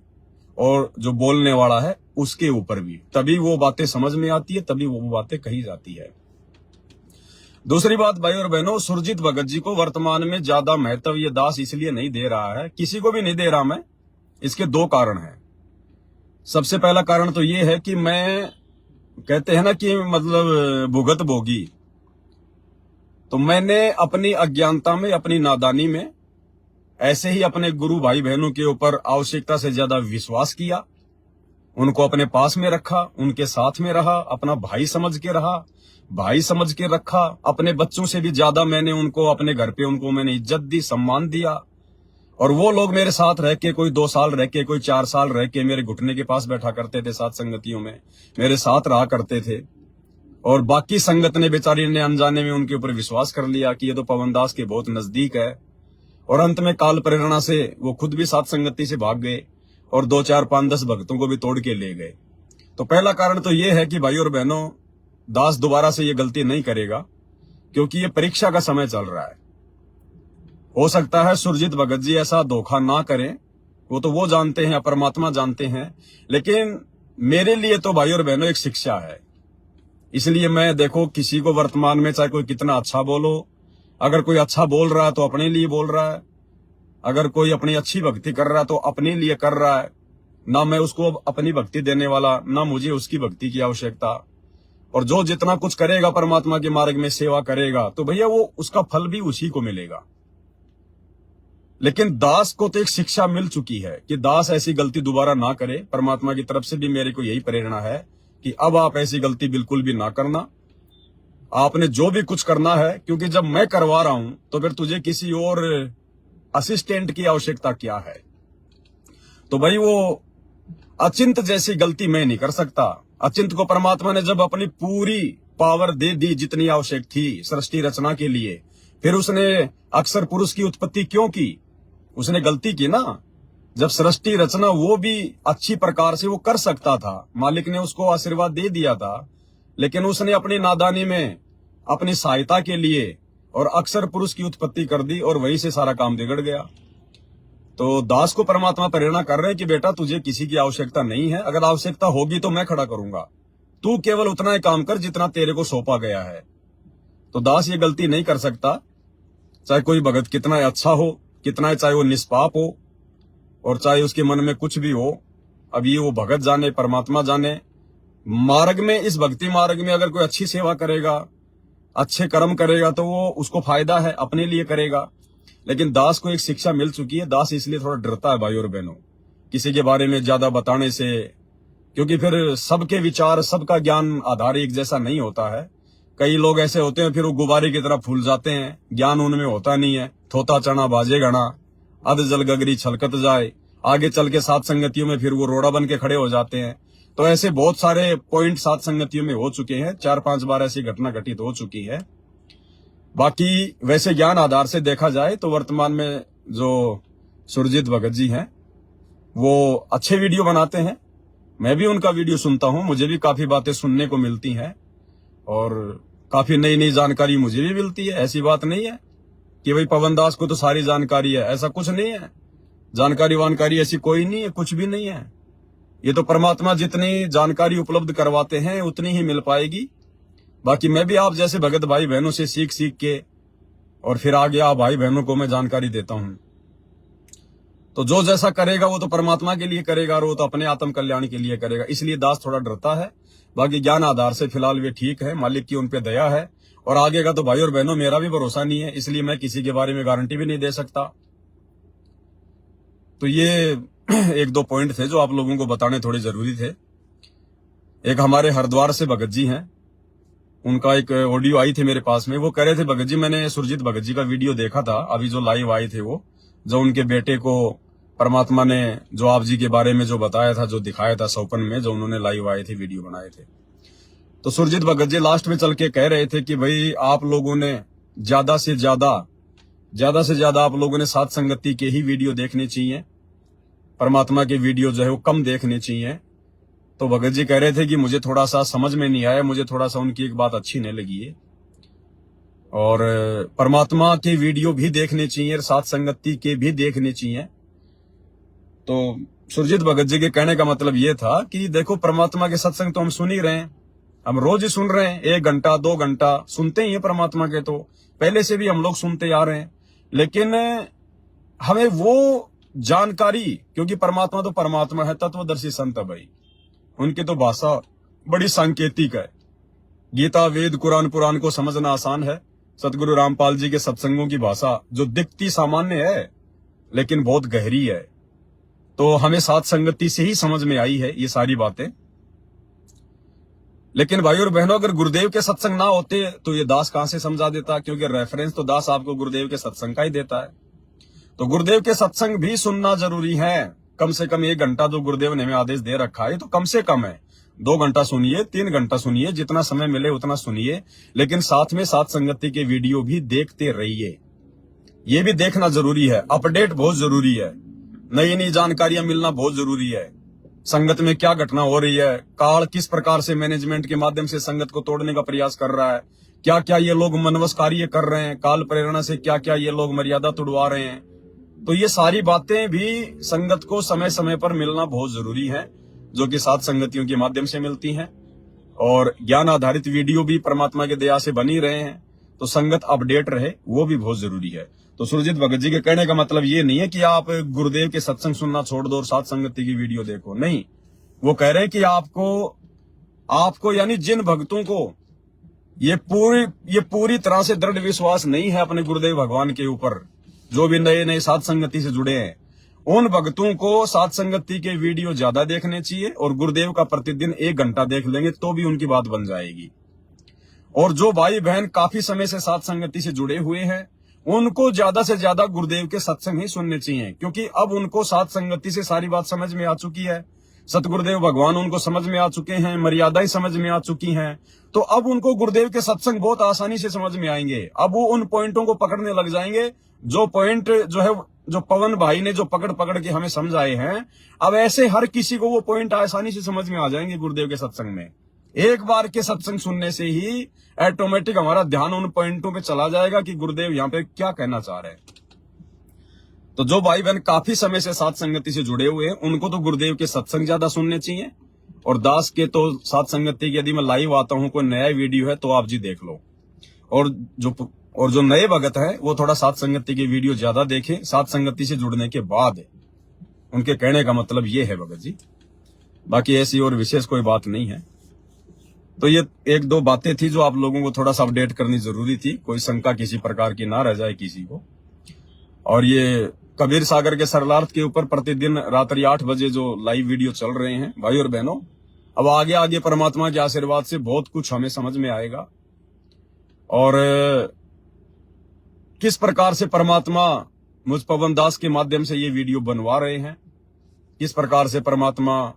और जो बोलने वाला है उसके ऊपर भी, तभी वो बातें समझ में आती है, तभी वो बातें कही जाती है। दूसरी बात भाई और बहनों, सुरजीत भगत जी को वर्तमान में ज्यादा महत्व ये दास इसलिए नहीं दे रहा है, किसी को भी नहीं दे रहा मैं, इसके 2 कारण हैं। सबसे पहला कारण तो ये है कि मैं कहते हैं ना कि मतलब भुगत भोगी। तो मैंने अपनी अज्ञानता में, अपनी नादानी में ऐसे ही अपने गुरु भाई बहनों के ऊपर आवश्यकता से ज्यादा विश्वास किया, उनको अपने पास में रखा, उनके साथ में रहा, अपना भाई समझ के रहा, भाई समझ के रखा। अपने बच्चों से भी ज्यादा मैंने उनको अपने घर पे उनको मैंने इज्जत दी, सम्मान दिया। और वो लोग मेरे साथ रह के, कोई 2 साल रह के, कोई 4 साल रह के मेरे घुटने के पास बैठा करते थे, साथ संगतियों में मेरे साथ रहा करते थे। और बाकी संगत ने, बेचारी ने अनजाने में उनके ऊपर विश्वास कर लिया कि ये तो पवन दास के बहुत नजदीक है। और अंत में काल प्रेरणा से वो खुद भी साथ संगति से भाग गए और 2, 4, 5, 10 भक्तों को भी तोड़ के ले गए। तो पहला कारण तो ये है कि भाई और बहनों, दास दोबारा से ये गलती नहीं करेगा, क्योंकि ये परीक्षा का समय चल रहा है। हो सकता है सुरजीत भगत जी ऐसा धोखा ना करें, वो तो वो जानते हैं, परमात्मा जानते हैं। लेकिन मेरे लिए तो भाई और बहनों एक शिक्षा है। इसलिए मैं, देखो, किसी को वर्तमान में चाहे कोई कितना अच्छा बोलो, अगर कोई अच्छा बोल रहा है तो अपने लिए बोल रहा है, अगर कोई अपनी अच्छी भक्ति कर रहा है तो अपने लिए कर रहा है। ना मैं उसको अपनी भक्ति देने वाला, ना मुझे उसकी भक्ति की आवश्यकता। और जो जितना कुछ करेगा परमात्मा के मार्ग में सेवा करेगा, तो भैया वो उसका फल भी उसी को मिलेगा। लेकिन दास को तो एक शिक्षा मिल चुकी है कि दास ऐसी गलती दोबारा ना करे। परमात्मा की तरफ से भी मेरे को यही प्रेरणा है कि अब आप ऐसी गलती बिल्कुल भी ना करना। आपने जो भी कुछ करना है, क्योंकि जब मैं करवा रहा हूं तो फिर तुझे किसी और असिस्टेंट की आवश्यकता क्या है। तो भाई वो अचिंत जैसी गलती मैं नहीं कर सकता। अचिंत को परमात्मा ने जब अपनी पूरी पावर दे दी जितनी आवश्यक थी सृष्टि रचना के लिए, फिर उसने अक्षर पुरुष की उत्पत्ति क्यों की? उसने गलती की ना। जब सृष्टि रचना वो भी अच्छी प्रकार से वो कर सकता था, मालिक ने उसको आशीर्वाद दे दिया था, लेकिन उसने अपनी नादानी में अपनी सहायता के लिए और अक्षर पुरुष की उत्पत्ति कर दी और वहीं से सारा काम बिगड़ गया। तो दास को परमात्मा प्रेरणा कर रहे हैं कि बेटा तुझे किसी की आवश्यकता नहीं है, अगर आवश्यकता होगी तो मैं खड़ा करूंगा, तू केवल उतना ही काम कर जितना तेरे को सौंपा गया है। तो दास ये गलती नहीं कर सकता, चाहे कोई भगत कितना अच्छा हो, कितना चाहे वो निष्पाप हो, और चाहे उसके मन में कुछ भी हो। अब ये वो भगत जाने, परमात्मा जाने। मार्ग में, इस भक्ति मार्ग में अगर कोई अच्छी सेवा करेगा, अच्छे कर्म करेगा, तो वो उसको फायदा है, अपने लिए करेगा। लेकिन दास को एक शिक्षा मिल चुकी है। दास इसलिए थोड़ा डरता है भाई और बहनों, किसी के बारे में ज्यादा बताने से, क्योंकि फिर सबके विचार, सबका ज्ञान आधार एक जैसा नहीं होता है। कई लोग ऐसे होते हैं, फिर वो गुब्बारे की तरह फूल जाते हैं, ज्ञान उनमें होता नहीं है। थोता चना बाजे गणा, अध जल गगरी छलकत जाए। आगे चल के सात संगतियों में फिर वो रोड़ा बन के खड़े हो जाते हैं। तो ऐसे बहुत सारे पॉइंट सात संगतियों में हो चुके हैं, 4-5 बार ऐसी घटना घटित हो चुकी है। बाकी वैसे ज्ञान आधार से देखा जाए तो वर्तमान में जो सुरजीत भगत जी हैं वो अच्छे वीडियो बनाते हैं। मैं भी उनका वीडियो सुनता हूं, मुझे भी काफी बातें सुनने को मिलती हैं और काफी नई नई जानकारी मुझे भी मिलती है। ऐसी बात नहीं है कि भाई पवन दास को तो सारी जानकारी है, ऐसा कुछ नहीं है। जानकारी वानकारी ऐसी कोई नहीं है, कुछ भी नहीं है। ये तो परमात्मा जितनी जानकारी उपलब्ध करवाते हैं उतनी ही मिल पाएगी। बाकी मैं भी आप जैसे भगत भाई बहनों से सीख के और फिर आगे आप भाई बहनों को मैं जानकारी देता हूं। तो जो जैसा करेगा वो तो परमात्मा के लिए करेगा और वो तो अपने आत्म कल्याण के लिए करेगा। इसलिए दास थोड़ा डरता है। बाकी ज्ञान आधार से फिलहाल वे ठीक है, मालिक की उन पे दया है। और आगे का तो भाई और बहनों मेरा भी भरोसा नहीं है, इसलिए मैं किसी के बारे में गारंटी भी नहीं दे सकता। तो ये 1-2 पॉइंट थे जो आप लोगों को बताने थोड़े जरूरी थे। एक हमारे हरिद्वार से भगत जी हैं, उनका एक ऑडियो आई थी मेरे पास में। वो कह रहे थे, भगत जी मैंने सुरजीत भगत जी का वीडियो देखा था, अभी जो लाइव आए थे वो, जो उनके बेटे को परमात्मा ने जो आप जी के बारे में जो बताया था, जो दिखाया था सौपन में, जो उन्होंने लाइव आए थे, वीडियो बनाए थे। तो सुरजीत भगत जी लास्ट में चल के कह रहे थे कि भाई आप लोगों ने ज्यादा से ज्यादा आप लोगों ने साथ संगति के ही वीडियो देखने चाहिए, परमात्मा के वीडियो जो है वो कम देखने चाहिए। तो भगत जी कह रहे थे कि मुझे थोड़ा सा समझ में नहीं आया, मुझे थोड़ा सा उनकी एक बात अच्छी नहीं लगी है, और परमात्मा के वीडियो भी देखने चाहिए, साथ संगति के भी देखने चाहिए। तो सुरजीत भगत जी के कहने का मतलब ये था कि देखो, परमात्मा के सत्संग तो हम सुन ही रहे हैं, हम रोज ही सुन रहे हैं, 1 घंटा 2 घंटा सुनते ही हैं परमात्मा के, तो पहले से भी हम लोग सुनते आ रहे हैं। लेकिन हमें वो जानकारी, क्योंकि परमात्मा तो परमात्मा है, तत्वदर्शी संत है भाई, उनकी तो भाषा बड़ी सांकेतिक है। गीता, वेद, कुरान, पुराण को समझना आसान है। सतगुरु रामपाल जी के सत्संगों की भाषा जो दिखती सामान्य है लेकिन बहुत गहरी है, तो हमें साथ संगति से ही समझ में आई है ये सारी बातें। लेकिन भाई और बहनों, अगर गुरुदेव के सत्संग ना होते तो ये दास कहां से समझा देता, क्योंकि रेफरेंस तो दास आपको गुरुदेव के सत्संग का ही देता है। तो गुरुदेव के सत्संग भी सुनना जरूरी है। कम से कम 1 घंटा जो गुरुदेव ने हमें आदेश दे रखा है तो कम से कम है। 2 घंटा सुनिए, 3 घंटा सुनिए, जितना समय मिले उतना सुनिए, लेकिन साथ में साथ संगति के वीडियो भी देखते रहिए। ये भी देखना जरूरी है। अपडेट बहुत जरूरी है। नई नई जानकारियां मिलना बहुत जरूरी है। संगत में क्या घटना हो रही है, काल किस प्रकार से मैनेजमेंट के माध्यम से संगत को तोड़ने का प्रयास कर रहा है, क्या क्या ये लोग मनवस कार्य कर रहे हैं, काल प्रेरणा से क्या क्या ये लोग मर्यादा तोड़वा रहे हैं। तो ये सारी बातें भी संगत को समय समय पर मिलना बहुत जरूरी है, जो कि सात संगतियों के माध्यम से मिलती हैं। और ज्ञान आधारित वीडियो भी परमात्मा के दया से बनी रहे हैं, तो संगत अपडेट रहे वो भी बहुत जरूरी है। तो सुरजीत भगत जी के कहने का मतलब ये नहीं है कि आप गुरुदेव के सत्संग सुनना छोड़ दो और सात संगति की वीडियो देखो, नहीं। वो कह रहे हैं कि आपको यानी जिन भक्तों को ये पूरी तरह से दृढ़ विश्वास नहीं है अपने गुरुदेव भगवान के ऊपर, जो भी नए नए सात संगति से जुड़े हैं, उन भक्तों को सात संगति के वीडियो ज्यादा देखने चाहिए और गुरुदेव का प्रतिदिन 1 घंटा देख लेंगे तो भी उनकी बात बन जाएगी। और जो भाई बहन काफी समय से सात संगति से जुड़े हुए हैं, उनको ज्यादा से ज्यादा गुरुदेव के सत्संग ही सुनने चाहिए, क्योंकि अब उनको सात संगति से सारी बात समझ में आ चुकी है। सतगुरुदेव भगवान उनको समझ में आ चुके हैं, मर्यादाएं समझ में आ चुकी हैं, तो अब उनको गुरुदेव के सत्संग बहुत आसानी से समझ में आएंगे। अब वो उन पॉइंटों को पकड़ने लग जाएंगे, जो पॉइंट जो पवन भाई ने जो पकड़ के हमें समझाए हैं, अब ऐसे हर किसी को वो पॉइंट आसानी से समझ में आ जाएंगे गुरुदेव के सत्संग में। एक बार के सत्संग सुनने से ही ऑटोमेटिक हमारा ध्यान उन पॉइंटों पे चला जाएगा कि गुरुदेव यहाँ पे क्या कहना चाह रहे हैं। तो जो भाई बहन काफी समय से सात संगति से जुड़े हुए हैं, उनको तो गुरुदेव के सत्संग ज्यादा सुनने चाहिए। और दास के तो सात संगति की यदि मैं लाइव आता हूं, कोई नया वीडियो है तो आप जी देख लो। और जो नए भगत है वो थोड़ा सात संगति की वीडियो ज्यादा देखें सात संगति से जुड़ने के बाद। उनके कहने का मतलब ये है भगत जी, बाकी ऐसी और विशेष कोई बात नहीं है। तो ये 1-2 बातें थी जो आप लोगों को थोड़ा सा अपडेट करनी जरूरी थी, कोई शंका किसी प्रकार की ना रह जाए किसी को। और ये कबीर सागर के सरलार्थ के ऊपर प्रतिदिन रात्रि 8 बजे जो लाइव वीडियो चल रहे हैं भाई और बहनों, अब आगे परमात्मा के आशीर्वाद से बहुत कुछ हमें समझ में आएगा। और किस प्रकार से परमात्मा मुझ पवन दास के माध्यम से ये वीडियो बनवा रहे हैं, किस प्रकार से परमात्मा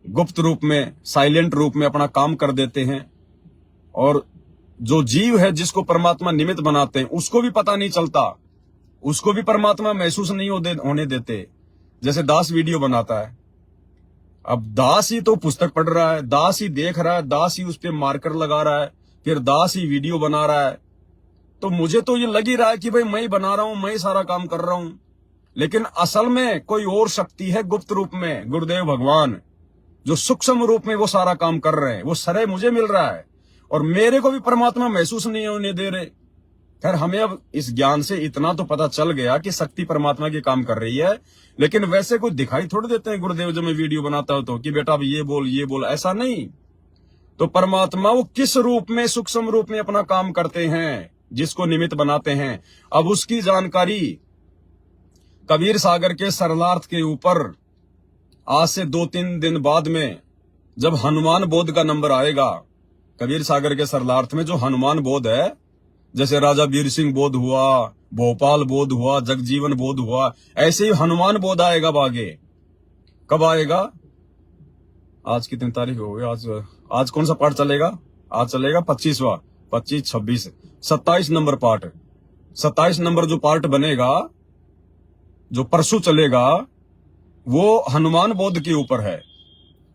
गुप्त रूप में, साइलेंट रूप में अपना काम कर देते हैं। और जो जीव है जिसको परमात्मा निमित्त बनाते हैं, उसको भी पता नहीं चलता, उसको भी परमात्मा महसूस नहीं होने देते। जैसे दास वीडियो बनाता है, अब दास ही तो पुस्तक पढ़ रहा है, दास ही देख रहा है, दास ही उस पर मार्कर लगा रहा है, फिर दास ही वीडियो बना रहा है। तो मुझे तो ये लग ही रहा है कि भाई मैं ही बना रहा हूं, मैं ही सारा काम कर रहा हूं, लेकिन असल में कोई और शक्ति है गुप्त रूप में, गुरुदेव भगवान, जो सूक्ष्म रूप में वो सारा काम कर रहे हैं। वो श्रेय मुझे मिल रहा है और मेरे को भी परमात्मा महसूस नहीं होने दे रहे। खैर, हमें अब इस ज्ञान से इतना तो पता चल गया कि शक्ति परमात्मा की काम कर रही है, लेकिन वैसे कोई दिखाई थोड़ी देते हैं गुरुदेव जब मैं वीडियो बनाता हूं तो कि बेटा अब ये बोल, ऐसा नहीं। तो परमात्मा वो किस रूप में, सूक्ष्म रूप में अपना काम करते हैं, जिसको निमित्त बनाते हैं, अब उसकी जानकारी कबीर सागर के सरलार्थ के ऊपर आज से 2-3 दिन बाद में जब हनुमान बोध का नंबर आएगा, कबीर सागर के सरलार्थ में जो हनुमान बोध है, जैसे राजा वीर सिंह बोध हुआ, भोपाल बोध हुआ, जगजीवन बोध हुआ, ऐसे ही हनुमान बोध आएगा आगे। कब आएगा? आज कितनी तारीख हो गई? आज कौन सा पाठ चलेगा? आज चलेगा 25वां, 25, 26, 27 नंबर पाठ। 27 नंबर जो पार्ट बनेगा, जो परसों चलेगा, वो हनुमान बोध के ऊपर है।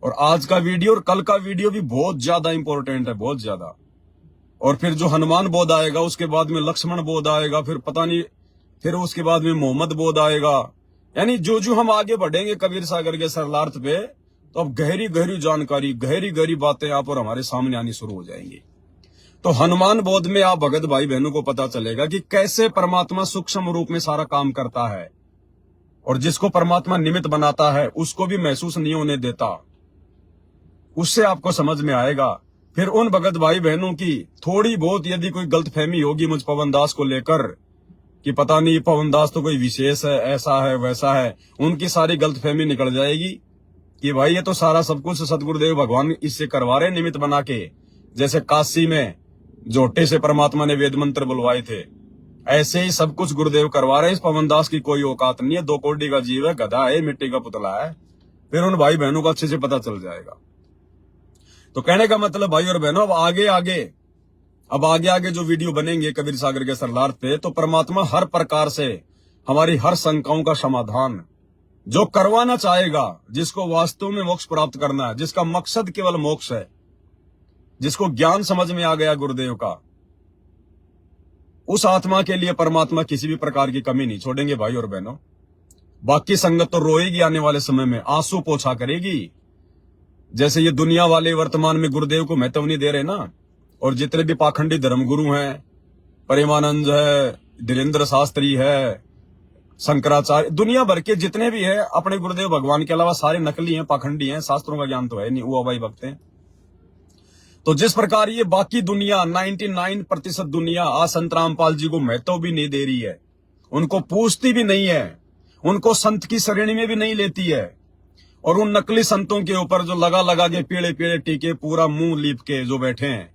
और आज का वीडियो और कल का वीडियो भी बहुत ज्यादा इंपॉर्टेंट है, बहुत ज्यादा। और फिर जो हनुमान बोध आएगा, उसके बाद में लक्ष्मण बोध आएगा, फिर पता नहीं, फिर उसके बाद में मोहम्मद बोध आएगा। यानी जो हम आगे बढ़ेंगे कबीर सागर के सरलार्थ पे, तो अब गहरी गहरी जानकारी, गहरी गहरी बातें यहाँ पर हमारे सामने आनी शुरू हो जाएंगी। तो हनुमान बोध में आप भगत भाई बहनों को पता चलेगा कि कैसे परमात्मा सूक्ष्म रूप में सारा काम करता है, और जिसको परमात्मा निमित्त बनाता है उसको भी महसूस नहीं होने देता। उससे आपको समझ में आएगा। फिर उन भगत भाई बहनों की थोड़ी बहुत यदि कोई गलतफहमी होगी मुझ पवन दास को लेकर कि पता नहीं पवन दास तो कोई विशेष है, ऐसा है वैसा है, उनकी सारी गलतफहमी निकल जाएगी कि भाई ये तो सारा सब कुछ सतगुरुदेव भगवान इससे करवा रहे निमित्त बना के। जैसे काशी में जोटे से परमात्मा ने वेद मंत्र बुलवाए थे, ऐसे ही सब कुछ गुरुदेव करवा रहे हैं। इस पवन दास की कोई औकात नहीं है, 2 कौड़ी का जीव है, गधा है, मिट्टी का पुतला है। फिर उन भाई बहनों को अच्छे से पता चल जाएगा। तो कहने का मतलब भाई और बहनों, अब आगे आगे जो वीडियो बनेंगे कबीर सागर के सरलार्थ पे, तो परमात्मा हर प्रकार से हमारी हर शंकाओं का समाधान जो करवाना चाहेगा, जिसको वास्तव में मोक्ष प्राप्त करना है, जिसका मकसद केवल मोक्ष है, जिसको ज्ञान समझ में आ गया गुरुदेव का, उस आत्मा के लिए परमात्मा किसी भी प्रकार की कमी नहीं छोड़ेंगे भाई और बहनों। बाकी संगत तो रोएगी, आने वाले समय में आंसू पोछा करेगी। जैसे ये दुनिया वाले वर्तमान में गुरुदेव को महत्व नहीं दे रहे ना, और जितने भी पाखंडी धर्मगुरु हैं, प्रेमानंद है, धीरेन्द्र शास्त्री है, शंकराचार्य, दुनिया भर के जितने भी है, अपने गुरुदेव भगवान के अलावा सारे नकली हैं, पाखंडी हैं, शास्त्रों का ज्ञान तो है नहीं, वो अभाई भक्त हैं। तो जिस प्रकार ये बाकी दुनिया 99% दुनिया आज संत रामपाल जी को महत्व भी नहीं दे रही है, उनको पूछती भी नहीं है, उनको संत की श्रेणी में भी नहीं लेती है, और उन नकली संतों के ऊपर जो लगा के पीड़े पीड़े टीके पूरा मुंह लीप के जो बैठे हैं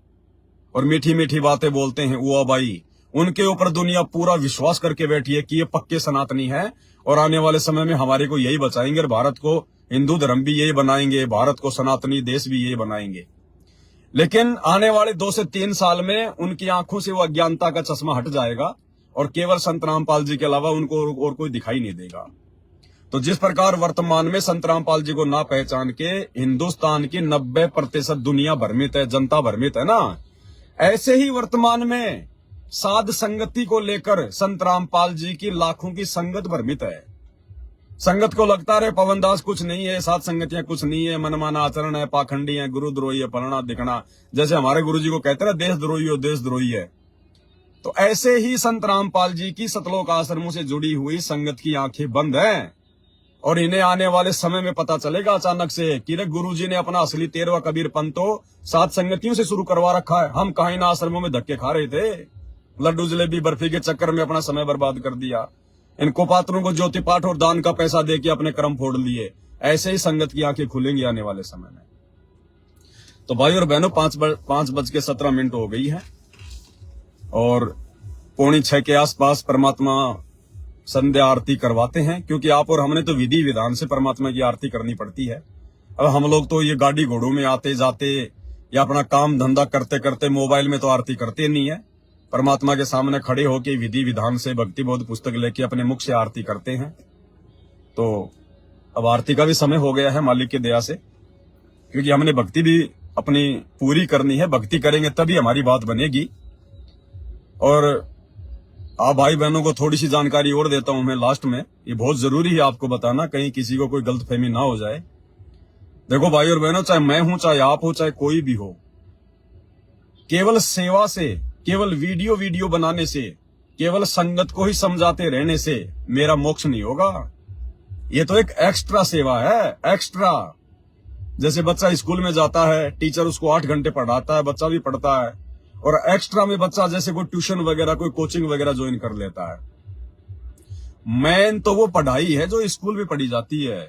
और मीठी मीठी बातें बोलते हैं, वो भाई उनके ऊपर दुनिया पूरा विश्वास करके बैठी है कि ये पक्के सनातनी है और आने वाले समय में हमारे को यही बचाएंगे और भारत को हिंदू धर्म भी यही बनाएंगे, भारत को सनातनी देश भी यही बनाएंगे। लेकिन आने वाले 2 से 3 साल में उनकी आंखों से वो अज्ञानता का चश्मा हट जाएगा और केवल संत रामपाल जी के अलावा उनको और कोई दिखाई नहीं देगा। तो जिस प्रकार वर्तमान में संत रामपाल जी को ना पहचान के हिंदुस्तान की 90% दुनिया भ्रमित है, जनता भ्रमित है ना, ऐसे ही वर्तमान में साध संगति को लेकर संत रामपाल जी की लाखों की संगत भ्रमित है। संगत को लगता रहे पवन दास कुछ नहीं है, साध संगतियां कुछ नहीं है, मनमाना आचरण है, पाखंडी है, गुरुद्रोही है, फलना दिखना, जैसे हमारे गुरु जी को कहते हैं देशद्रोही हो, देशद्रोही है। तो ऐसे ही संत रामपाल जी की सतलोक आश्रमों से जुड़ी हुई संगत की आंखें बंद हैं और इन्हें आने वाले समय में पता चलेगा अचानक से कि गुरु जी ने अपना असली 13वां कबीर पंथ तो सात संगतियों से शुरू करवा रखा है। हम कहीं ना आश्रमों में धक्के खा रहे थे, लड्डू जलेबी बर्फी के चक्कर में अपना समय बर्बाद कर दिया, इन कुपात्रों को ज्योति पाठ और दान का पैसा देके अपने कर्म फोड़ लिए। ऐसे ही संगत की आंखें खुलेंगी आने वाले समय में। तो भाई और बहनों 5:17 हो गई है और 5:45 के आसपास परमात्मा संध्या आरती करवाते हैं, क्योंकि आप और हमने तो विधि विधान से परमात्मा की आरती करनी पड़ती है। अब हम लोग तो ये गाड़ी घोड़ों में आते जाते या अपना काम धंधा करते करते मोबाइल में तो आरती करते नहीं है। परमात्मा के सामने खड़े होकर विधि विधान से भक्ति बोध पुस्तक लेके अपने मुख से आरती करते हैं। तो अब आरती का भी समय हो गया है मालिक की दया से, क्योंकि हमने भक्ति भी अपनी पूरी करनी है। भक्ति करेंगे तभी हमारी बात बनेगी। और आप भाई बहनों को थोड़ी सी जानकारी और देता हूं मैं लास्ट में, ये बहुत जरूरी है आपको बताना, कहीं किसी को कोई गलतफहमी ना हो जाए। देखो भाई और बहनों, चाहे मैं हूं, चाहे आप हो, चाहे कोई भी हो, केवल सेवा से, केवल वीडियो बनाने से, केवल संगत को ही समझाते रहने से मेरा मोक्ष नहीं होगा। ये तो एक एक्स्ट्रा सेवा है, एक्स्ट्रा। जैसे बच्चा स्कूल में जाता है, टीचर उसको 8 घंटे पढ़ाता है, बच्चा भी पढ़ता है, और एक्स्ट्रा में बच्चा जैसे कोई ट्यूशन वगैरह, कोई कोचिंग वगैरह ज्वाइन कर लेता है। मेन तो वो पढ़ाई है जो स्कूल में पढ़ी जाती है।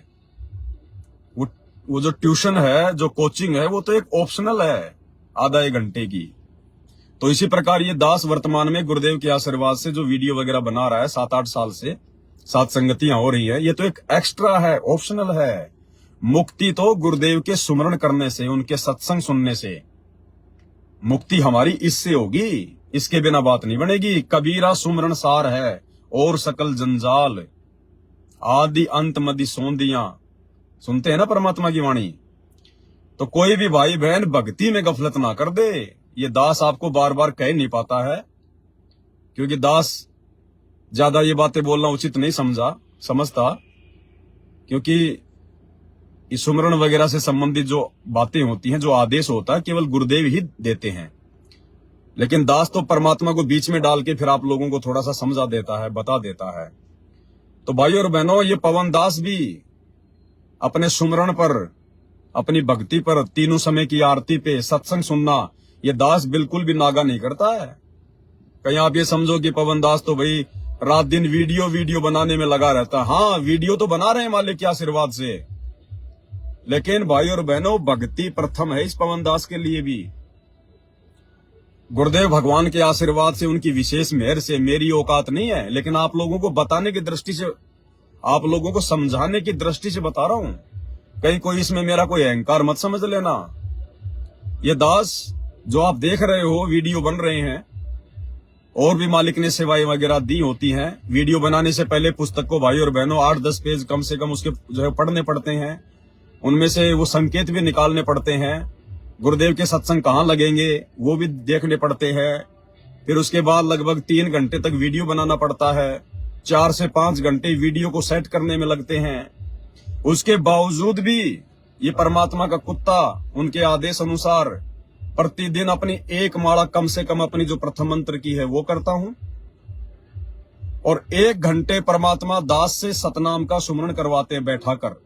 वो जो ट्यूशन है, जो कोचिंग है, वो तो एक ऑप्शनल है, आधा 1 घंटे की। तो इसी प्रकार ये दास वर्तमान में गुरुदेव के आशीर्वाद से जो वीडियो वगैरह बना रहा है 7-8 साल से, 7 संगतियां हो रही है, ये तो एक एक्स्ट्रा है, ऑप्शनल है। मुक्ति तो गुरुदेव के सुमरण करने से, उनके सत्संग सुनने से मुक्ति हमारी इससे होगी, इसके बिना बात नहीं बनेगी। कबीरा सुमरण सार है और सकल जंजाल, आदि अंत मदि सौंदियां। सुनते हैं ना परमात्मा की वाणी। तो कोई भी भाई बहन भक्ति में गफलत ना कर दे। ये दास आपको बार बार कह नहीं पाता है, क्योंकि दास ज्यादा ये बातें बोलना उचित नहीं समझता, क्योंकि इस सुमरण वगैरह से संबंधित जो बातें होती हैं, जो आदेश होता है, केवल गुरुदेव ही देते हैं। लेकिन दास तो परमात्मा को बीच में डाल के फिर आप लोगों को थोड़ा सा समझा देता है, बता देता है। तो भाई और बहनों, ये पवन दास भी अपने सुमरण पर अपनी भक्ति पर, तीनों समय की आरती पे सत्संग सुनना, ये दास बिल्कुल भी नागा नहीं करता है। कहीं आप ये समझो कि पवन दास तो भाई रात दिन वीडियो बनाने में लगा रहता है। हाँ, वीडियो तो बना रहे हैं मालिक के आशीर्वाद से, लेकिन भाई और बहनों, भक्ति प्रथम है इस पवन दास के लिए भी। गुरुदेव भगवान के आशीर्वाद से, उनकी विशेष मेहर से, मेरी औकात नहीं है, लेकिन आप लोगों को बताने की दृष्टि से, आप लोगों को समझाने की दृष्टि से बता रहा हूं। कहीं कोई इसमें मेरा कोई अहंकार मत समझ लेना। ये दास जो आप देख रहे हो, वीडियो बन रहे हैं, और भी मालिक ने सेवाएं वगैरह दी होती हैं। वीडियो बनाने से पहले पुस्तक को भाई और बहनों 8-10 पेज कम से कम उसके जो है पढ़ने पड़ते हैं, उनमें से वो संकेत भी निकालने पड़ते हैं। गुरुदेव के सत्संग कहाँ लगेंगे वो भी देखने पड़ते हैं। फिर उसके बाद लगभग 3 घंटे तक वीडियो बनाना पड़ता है। 4 से 5 घंटे वीडियो को सेट करने में लगते हैं। उसके बावजूद भी ये परमात्मा का कुत्ता उनके आदेश अनुसार प्रतिदिन अपनी एक माला कम से कम अपनी जो प्रथम मंत्र की है वो करता हूं, और 1 घंटे परमात्मा दास से सतनाम का सुमरण करवाते हैं बैठा कर।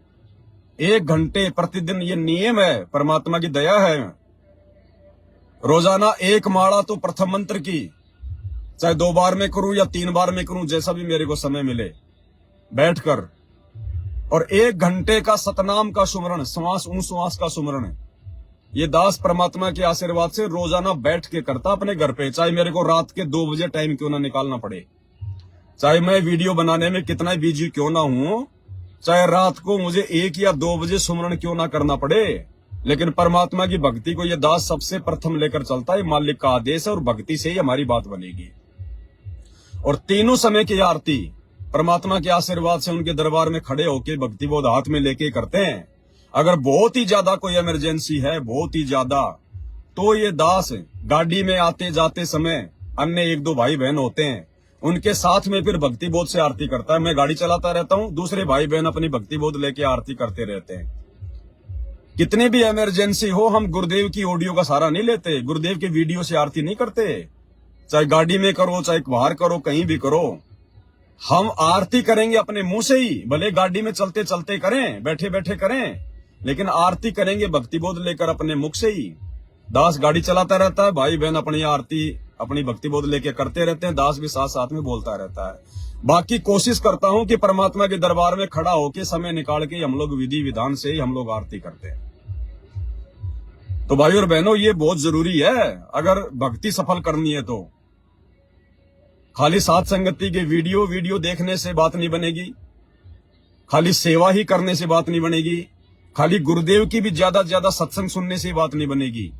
1 घंटे प्रतिदिन, ये नियम है, परमात्मा की दया है। रोजाना 1 माला तो प्रथम मंत्र की, चाहे 2 बार में करूं या 3 बार में करूं, जैसा भी मेरे को समय मिले, बैठकर, और 1 घंटे का सतनाम का सुमरण, श्वास उश्वास का सुमरण, ये दास परमात्मा के आशीर्वाद से रोजाना बैठ के करता अपने घर पे। चाहे मेरे को रात के 2 बजे टाइम क्यों ना निकालना पड़े, चाहे मैं वीडियो बनाने में कितना बिजी क्यों ना हूं, चाहे रात को मुझे 1 या 2 बजे सुमरण क्यों ना करना पड़े, लेकिन परमात्मा की भक्ति को ये दास सबसे प्रथम लेकर चलता है। मालिक का आदेश है, और भक्ति से ही हमारी बात बनेगी। और तीनों समय की आरती परमात्मा के आशीर्वाद से उनके दरबार में खड़े होके भक्ति बोध हाथ में लेके करते हैं। अगर बहुत ही ज्यादा कोई इमरजेंसी है, बहुत ही ज्यादा, तो ये दास गाड़ी में आते जाते समय अन्य 1-2 भाई बहन होते हैं, उनके साथ में फिर भक्ति बोध से आरती करता है। मैं गाड़ी चलाता रहता हूं, दूसरे भाई बहन अपनी भक्ति बोध लेके आरती करते रहते हैं। कितनी भी इमरजेंसी हो, हम गुरुदेव की ऑडियो का सहारा नहीं लेते, गुरुदेव के वीडियो से आरती नहीं करते। चाहे गाड़ी में करो, चाहे बाहर करो, कहीं भी करो, हम आरती करेंगे अपने मुंह से ही। भले गाड़ी में चलते चलते करें, बैठे बैठे करें, लेकिन आरती करेंगे भक्ति बोध लेकर अपने मुख से ही। दास गाड़ी चलाता रहता है, भाई बहन अपनी आरती अपनी भक्ति बोध लेके करते रहते हैं, दास भी साथ साथ में बोलता रहता है। बाकी कोशिश करता हूं कि परमात्मा के दरबार में खड़ा होके समय निकाल के हम लोग विधि विधान से ही हम लोग आरती करते हैं। तो भाई और बहनों, ये बहुत जरूरी है अगर भक्ति सफल करनी है तो। खाली साथ संगति के वीडियो देखने से बात नहीं बनेगी, खाली सेवा ही करने से बात नहीं बनेगी, खाली गुरुदेव की भी ज्यादा सत्संग सुनने से बात नहीं बनेगी।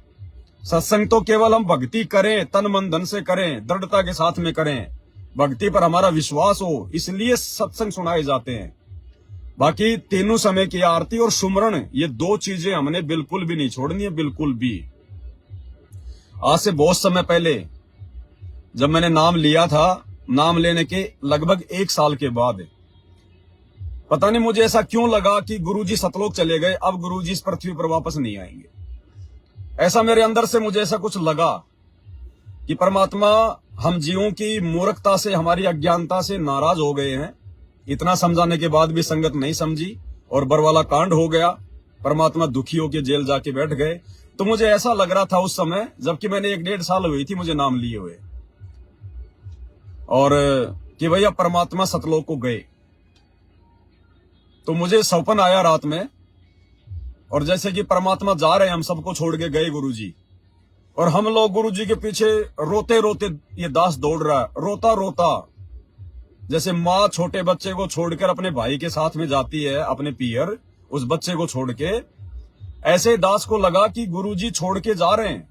सत्संग तो केवल हम भक्ति करें, तन मन धन से करें, दृढ़ता के साथ में करें, भक्ति पर हमारा विश्वास हो, इसलिए सत्संग सुनाए जाते हैं। बाकी तीनों समय की आरती और सुमरण, ये 2 चीजें हमने बिल्कुल भी नहीं छोड़नी है, बिल्कुल भी। आज से बहुत समय पहले जब मैंने नाम लिया था, नाम लेने के लगभग 1 साल के बाद, पता नहीं मुझे ऐसा क्यों लगा कि गुरुजी सतलोक चले गए, अब गुरुजी इस पृथ्वी पर वापस नहीं आएंगे। ऐसा मेरे अंदर से मुझे ऐसा कुछ लगा कि परमात्मा हम जीवों की मूर्खता से, हमारी अज्ञानता से नाराज हो गए हैं। इतना समझाने के बाद भी संगत नहीं समझी और बरवाला कांड हो गया। परमात्मा दुखी होकर जेल जाके बैठ गए। तो मुझे ऐसा लग रहा था उस समय, जबकि मैंने 1-1.5 साल हुई थी मुझे नाम लिए हुए, और कि भैया परमात्मा सतलोक को गए। तो मुझे सपन आया रात में, और जैसे कि परमात्मा जा रहे हैं, हम सबको छोड़ के गए गुरुजी, और हम लोग गुरुजी के पीछे रोते रोते, ये दास दौड़ रहा है रोता रोता, जैसे माँ छोटे बच्चे को छोड़कर अपने भाई के साथ में जाती है, अपने पियर उस बच्चे को छोड़ के, ऐसे दास को लगा कि गुरुजी छोड़ के जा रहे हैं।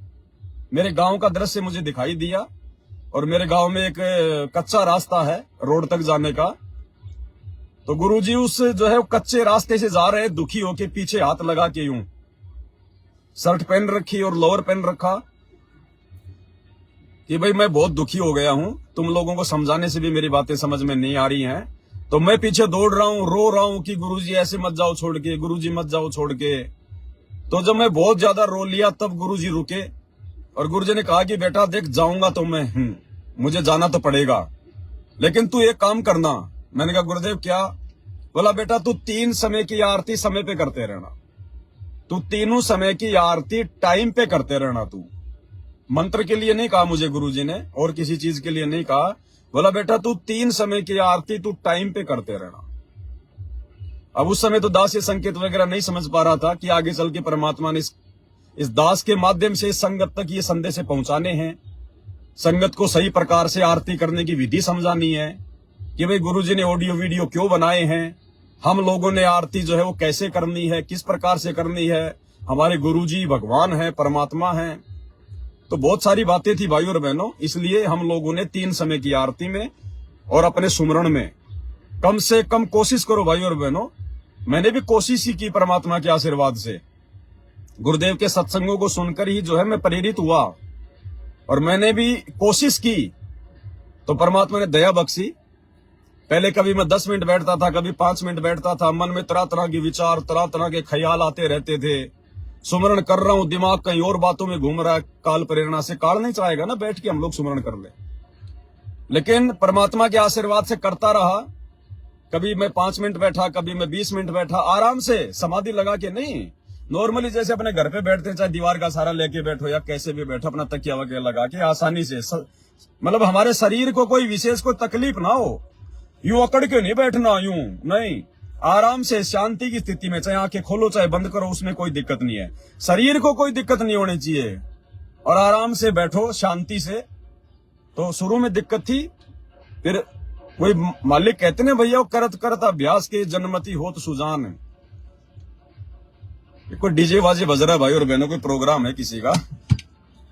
मेरे गांव का दृश्य मुझे दिखाई दिया, और मेरे गांव में एक कच्चा रास्ता है रोड तक जाने का। तो गुरुजी उस जो है कच्चे रास्ते से जा रहे, दुखी होके पीछे हाथ लगा के, यूं शर्ट पहन रखी और लोअर पहन रखा, कि भाई मैं बहुत दुखी हो गया हूं, तुम लोगों को समझाने से भी मेरी बातें समझ में नहीं आ रही हैं। तो मैं पीछे दौड़ रहा हूं, रो रहा हूं कि गुरुजी ऐसे मत जाओ छोड़ के, गुरुजी मत जाओ छोड़ के। तो जब मैं बहुत ज्यादा रो लिया तब गुरुजी रुके, और गुरुजी ने कहा कि बेटा देख, जाऊंगा तो मैं मुझे जाना तो पड़ेगा, लेकिन तू एक काम करना। मैंने कहा गुरुदेव क्या? बोला बेटा तू 3 समय की आरती समय पे करते रहना। तू तीनों समय की आरती टाइम पे करते रहना। तू मंत्र के लिए नहीं कहा मुझे गुरुजी ने, और किसी चीज के लिए नहीं कहा। बोला बेटा तू 3 समय की आरती तू टाइम पे करते रहना। अब उस समय तो दास ये संकेत वगैरह नहीं समझ पा रहा था कि आगे चल के परमात्मा ने इस दास के माध्यम से संगत तक ये संदेश पहुंचाने हैं। संगत को सही प्रकार से आरती करने की विधि समझानी है कि भाई गुरुजी ने ऑडियो वीडियो क्यों बनाए हैं, हम लोगों ने आरती जो है वो कैसे करनी है, किस प्रकार से करनी है। हमारे गुरुजी भगवान है, परमात्मा है। तो बहुत सारी बातें थी भाइयों और बहनों। इसलिए हम लोगों ने 3 समय की आरती में और अपने सुमरण में कम से कम कोशिश करो भाइयों और बहनों। मैंने भी कोशिश ही की परमात्मा के आशीर्वाद से। गुरुदेव के सत्संगों को सुनकर ही जो है मैं प्रेरित हुआ, और मैंने भी कोशिश की तो परमात्मा ने दया बख्शी। पहले कभी मैं 10 मिनट बैठता था, कभी 5 मिनट बैठता था। मन में तरह तरह के विचार, तरह तरह के ख्याल आते रहते थे। सुमरण कर रहा हूं, दिमाग कहीं और बातों में घूम रहा है। काल प्रेरणा से काल नहीं चाहेगा ना बैठ के हम लोग सुमरण कर ले, लेकिन परमात्मा के आशीर्वाद से करता रहा। कभी मैं 5 मिनट बैठा, कभी मैं 20 मिनट बैठा, आराम से समाधि लगा के नहीं, नॉर्मली जैसे अपने घर पे बैठते हैं, चाहे दीवार का सहारा लेके बैठो या कैसे भी बैठो, अपना तकिया वगैरह लगा के आसानी से मतलब हमारे शरीर को कोई विशेष कोई तकलीफ ना हो। यूं अकड़ के नहीं बैठना, यूं नहीं, आराम से शांति की स्थिति में, चाहे आंखें खोलो चाहे बंद करो, उसमें कोई दिक्कत नहीं है। शरीर को कोई दिक्कत नहीं होनी चाहिए, और आराम से बैठो शांति से। तो शुरू में दिक्कत थी, फिर वही मालिक कहते ने भैया करत करत अभ्यास के जन्मति होत सुजान। कोई डीजे वाजे बज रहा है भाई और बहनों, कोई प्रोग्राम है किसी का।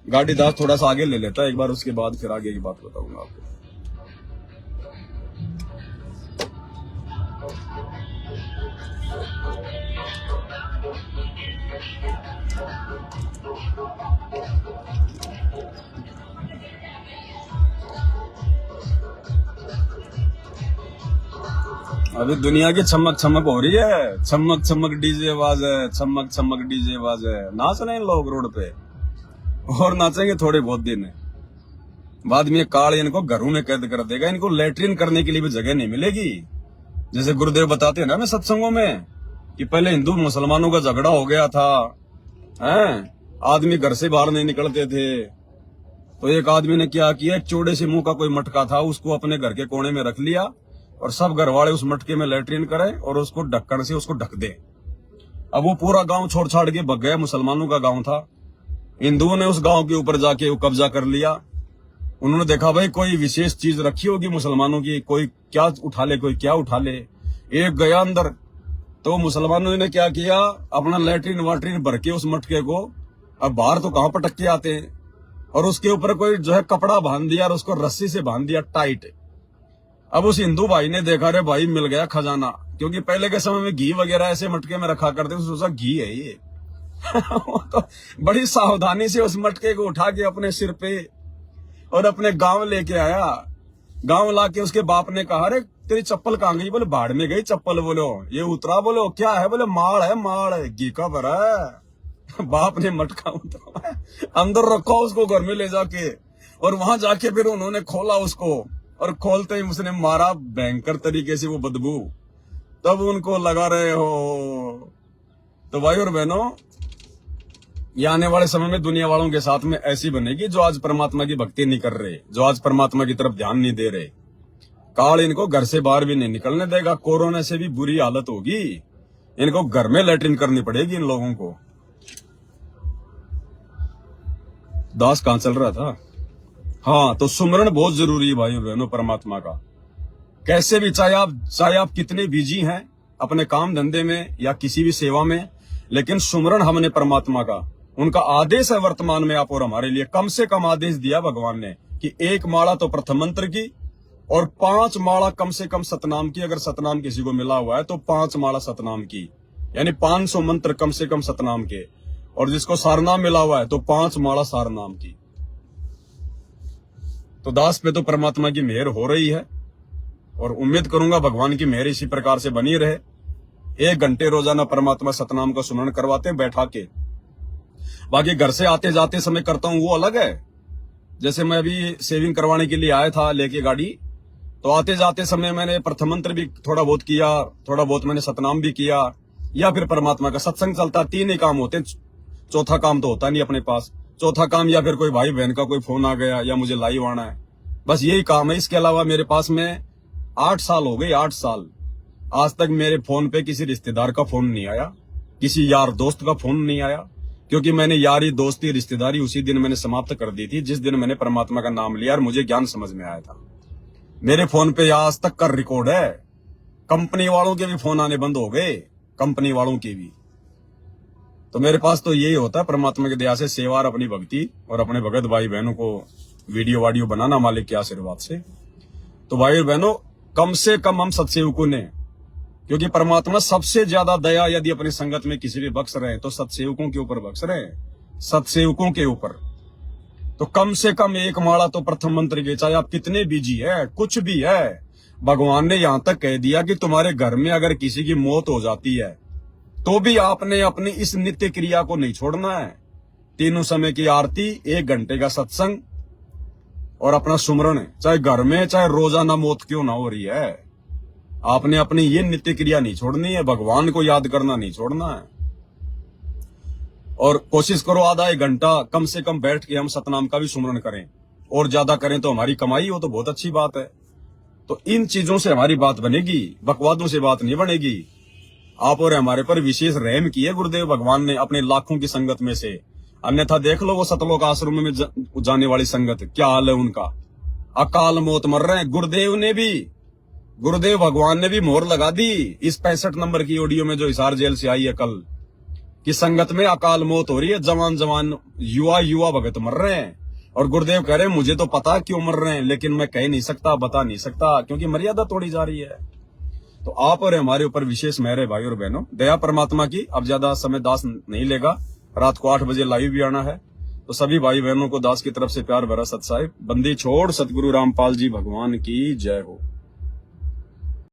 गाड़ी दास थोड़ा सा आगे ले लेता है एक बार, उसके बाद फिर आगे की बात बताऊंगा आपको। अभी दुनिया की चमक चमक हो रही है, चमक चमक डीजे आवाज है, चमक चमक डीजे आवाज है। नाच रहे हैं लोग रोड पे, और नाचेंगे थोड़े बहुत दिन। बाद में काल इनको घरों में कैद कर देगा, इनको लेटरिन करने के लिए भी जगह नहीं मिलेगी। जैसे गुरुदेव बताते हैं ना मैं सत्संगों में कि पहले हिंदू मुसलमानों का झगड़ा हो गया था, हैं, आदमी घर से बाहर नहीं निकलते थे। तो एक आदमी ने क्या किया, एक चौड़े से मुंह का कोई मटका था, उसको अपने घर के कोने में रख लिया, और सब घर वाले उस मटके में लेटरिन करें और उसको ढक्कन से उसको ढक दे। अब वो पूरा गांव छोड़ छाड़ के भग गया, मुसलमानों का गांव था। हिंदुओं ने उस गांव के ऊपर जाके वो कब्जा कर लिया। उन्होंने देखा भाई कोई विशेष चीज रखी होगी मुसलमानों की, कोई क्या उठा ले, कोई क्या उठा ले। एक गया अंदर, तो मुसलमानों ने क्या किया, अपना लेटरिन वाटरिन भर के उस मटके को, अब बाहर तो कहां पटक के आते हैं, और उसके ऊपर कोई जो है कपड़ा बांध दिया और उसको रस्सी से बांध दिया टाइट। अब उस हिंदू भाई ने देखा, रे भाई मिल गया खजाना, क्योंकि पहले के समय में घी वगैरह ऐसे मटके में रखा करते, सोचा घी है ये। तो बड़ी सावधानी से उस मटके को उठा के अपने सिर पे और अपने गांव लेके आया। गांव लाके उसके बाप ने कहा, अरे तेरी चप्पल कहाँ गई? बोले भाड़ में गई चप्पल। बोलो ये उतरा, बोलो क्या है? बोले माड़ है, माड़ है, घी का भरा है। बाप ने मटका उतरा, अंदर रखा उसको घर में ले जाके, और वहां जाके फिर उन्होंने खोला उसको, और खोलते ही उसने मारा भयंकर तरीके से वो बदबू। तब उनको लगा रहे हो। तो भाई और बहनों, ये आने वाले समय में दुनिया वालों के साथ में ऐसी बनेगी जो आज परमात्मा की भक्ति नहीं कर रहे, जो आज परमात्मा की तरफ ध्यान नहीं दे रहे। काल इनको घर से बाहर भी नहीं निकलने देगा। कोरोना से भी बुरी हालत होगी, इनको घर में लेटरिन करनी पड़ेगी इन लोगों को। दास कहां चल रहा था? हाँ, तो सुमरण बहुत जरूरी है भाई बहनों परमात्मा का। कैसे भी, चाहे आप कितने बिजी हैं अपने काम धंधे में या किसी भी सेवा में, लेकिन सुमरण हमने परमात्मा का, उनका आदेश है वर्तमान में आप और हमारे लिए। कम से कम आदेश दिया भगवान ने कि 1 माला तो प्रथम मंत्र की और 5 माला कम से कम सतनाम की। अगर सतनाम किसी को मिला हुआ है तो 5 माला सतनाम की, यानी 500 मंत्र कम से कम सतनाम के। और जिसको सारनाम मिला हुआ है तो 5 माला सारनाम की। तो दास पे तो परमात्मा की मेहर हो रही है, और उम्मीद करूंगा भगवान की मेहर इसी प्रकार से बनी रहे। 1 घंटे रोजाना परमात्मा सतनाम का सुमरण करवाते हैं बैठा के। बाकी घर से आते जाते समय करता हूं वो अलग है। जैसे मैं अभी सेविंग करवाने के लिए आया था लेके गाड़ी, तो आते जाते समय मैंने प्रथम मंत्र भी थोड़ा बहुत किया, थोड़ा बहुत मैंने सतनाम भी किया, या फिर परमात्मा का सत्संग चलता, तीन ही काम होते हैं, चौथा काम तो होता नहीं अपने पास। चौथा काम या फिर कोई भाई बहन का कोई फोन आ गया या मुझे लाइव आना है, बस यही काम है। इसके अलावा मेरे पास में 8 साल हो गए, 8 साल आज तक मेरे फोन पे किसी रिश्तेदार का फोन नहीं आया, किसी यार दोस्त का फोन नहीं आया, क्योंकि मैंने यारी दोस्ती रिश्तेदारी उसी दिन मैंने समाप्त कर दी थी जिस दिन मैंने परमात्मा का नाम लिया और मुझे ज्ञान समझ में आया था। मेरे फोन पे आज तक का रिकॉर्ड है। कंपनी वालों के भी फोन आने बंद हो गए, कंपनी वालों के भी। तो मेरे पास तो यही होता है परमात्मा की दया से सेवा और अपनी भक्ति और अपने भगत भाई बहनों को वीडियो वाडियो बनाना मालिक के आशीर्वाद से। तो भाई बहनों, कम से कम हम सत्सेवकों ने, क्योंकि परमात्मा सबसे ज्यादा दया यदि अपनी संगत में किसी भी बख्श रहे हैं तो सत्सेवकों के ऊपर बख्श रहे हैं, सत्सेवकों के ऊपर। तो कम से कम एक माला तो प्रथम मंत्र के, चाहे आप कितने बिजी है, कुछ भी है, भगवान ने यहां तक कह दिया कि तुम्हारे घर में अगर किसी की मौत हो जाती है तो भी आपने अपनी इस नित्य क्रिया को नहीं छोड़ना है। तीनों समय की आरती, 1 घंटे का सत्संग और अपना सुमरण, चाहे घर में चाहे रोजाना मौत क्यों ना हो रही है, आपने अपनी ये नित्य क्रिया नहीं छोड़नी है, भगवान को याद करना नहीं छोड़ना है। और कोशिश करो आधा 1 घंटा कम से कम बैठ के हम सतनाम का भी सुमरण करें, और ज्यादा करें तो हमारी कमाई हो तो बहुत अच्छी बात है। तो इन चीजों से हमारी बात बनेगी, बकवादों से बात नहीं बनेगी। आप और हमारे पर विशेष रहम किए गुरुदेव भगवान ने अपने लाखों की संगत में से, अन्यथा देख लो वो सतलोक आश्रम में जाने वाली संगत क्या हाल है उनका, अकाल मौत मर रहे हैं। गुरुदेव ने भी, गुरुदेव भगवान ने भी मोहर लगा दी इस 65 नंबर की ऑडियो में जो हिसार जेल से आई है कल, कि संगत में अकाल मौत हो रही है, जवान जवान युवा युवा भगत मर रहे हैं। और गुरुदेव कह रहे हैं मुझे तो पता क्यों मर रहे हैं, लेकिन मैं कह नहीं सकता, बता नहीं सकता, क्योंकि मर्यादा तोड़ी जा रही है। तो आप और हमारे ऊपर विशेष मेहर है भाई और बहनों, दया परमात्मा की। अब ज्यादा समय दास नहीं लेगा, रात को 8 बजे लाइव भी आना है। तो सभी भाई बहनों को दास की तरफ से प्यार भरा सत्साहिब, बंदी छोड़ सतगुरु रामपाल जी भगवान की जय हो।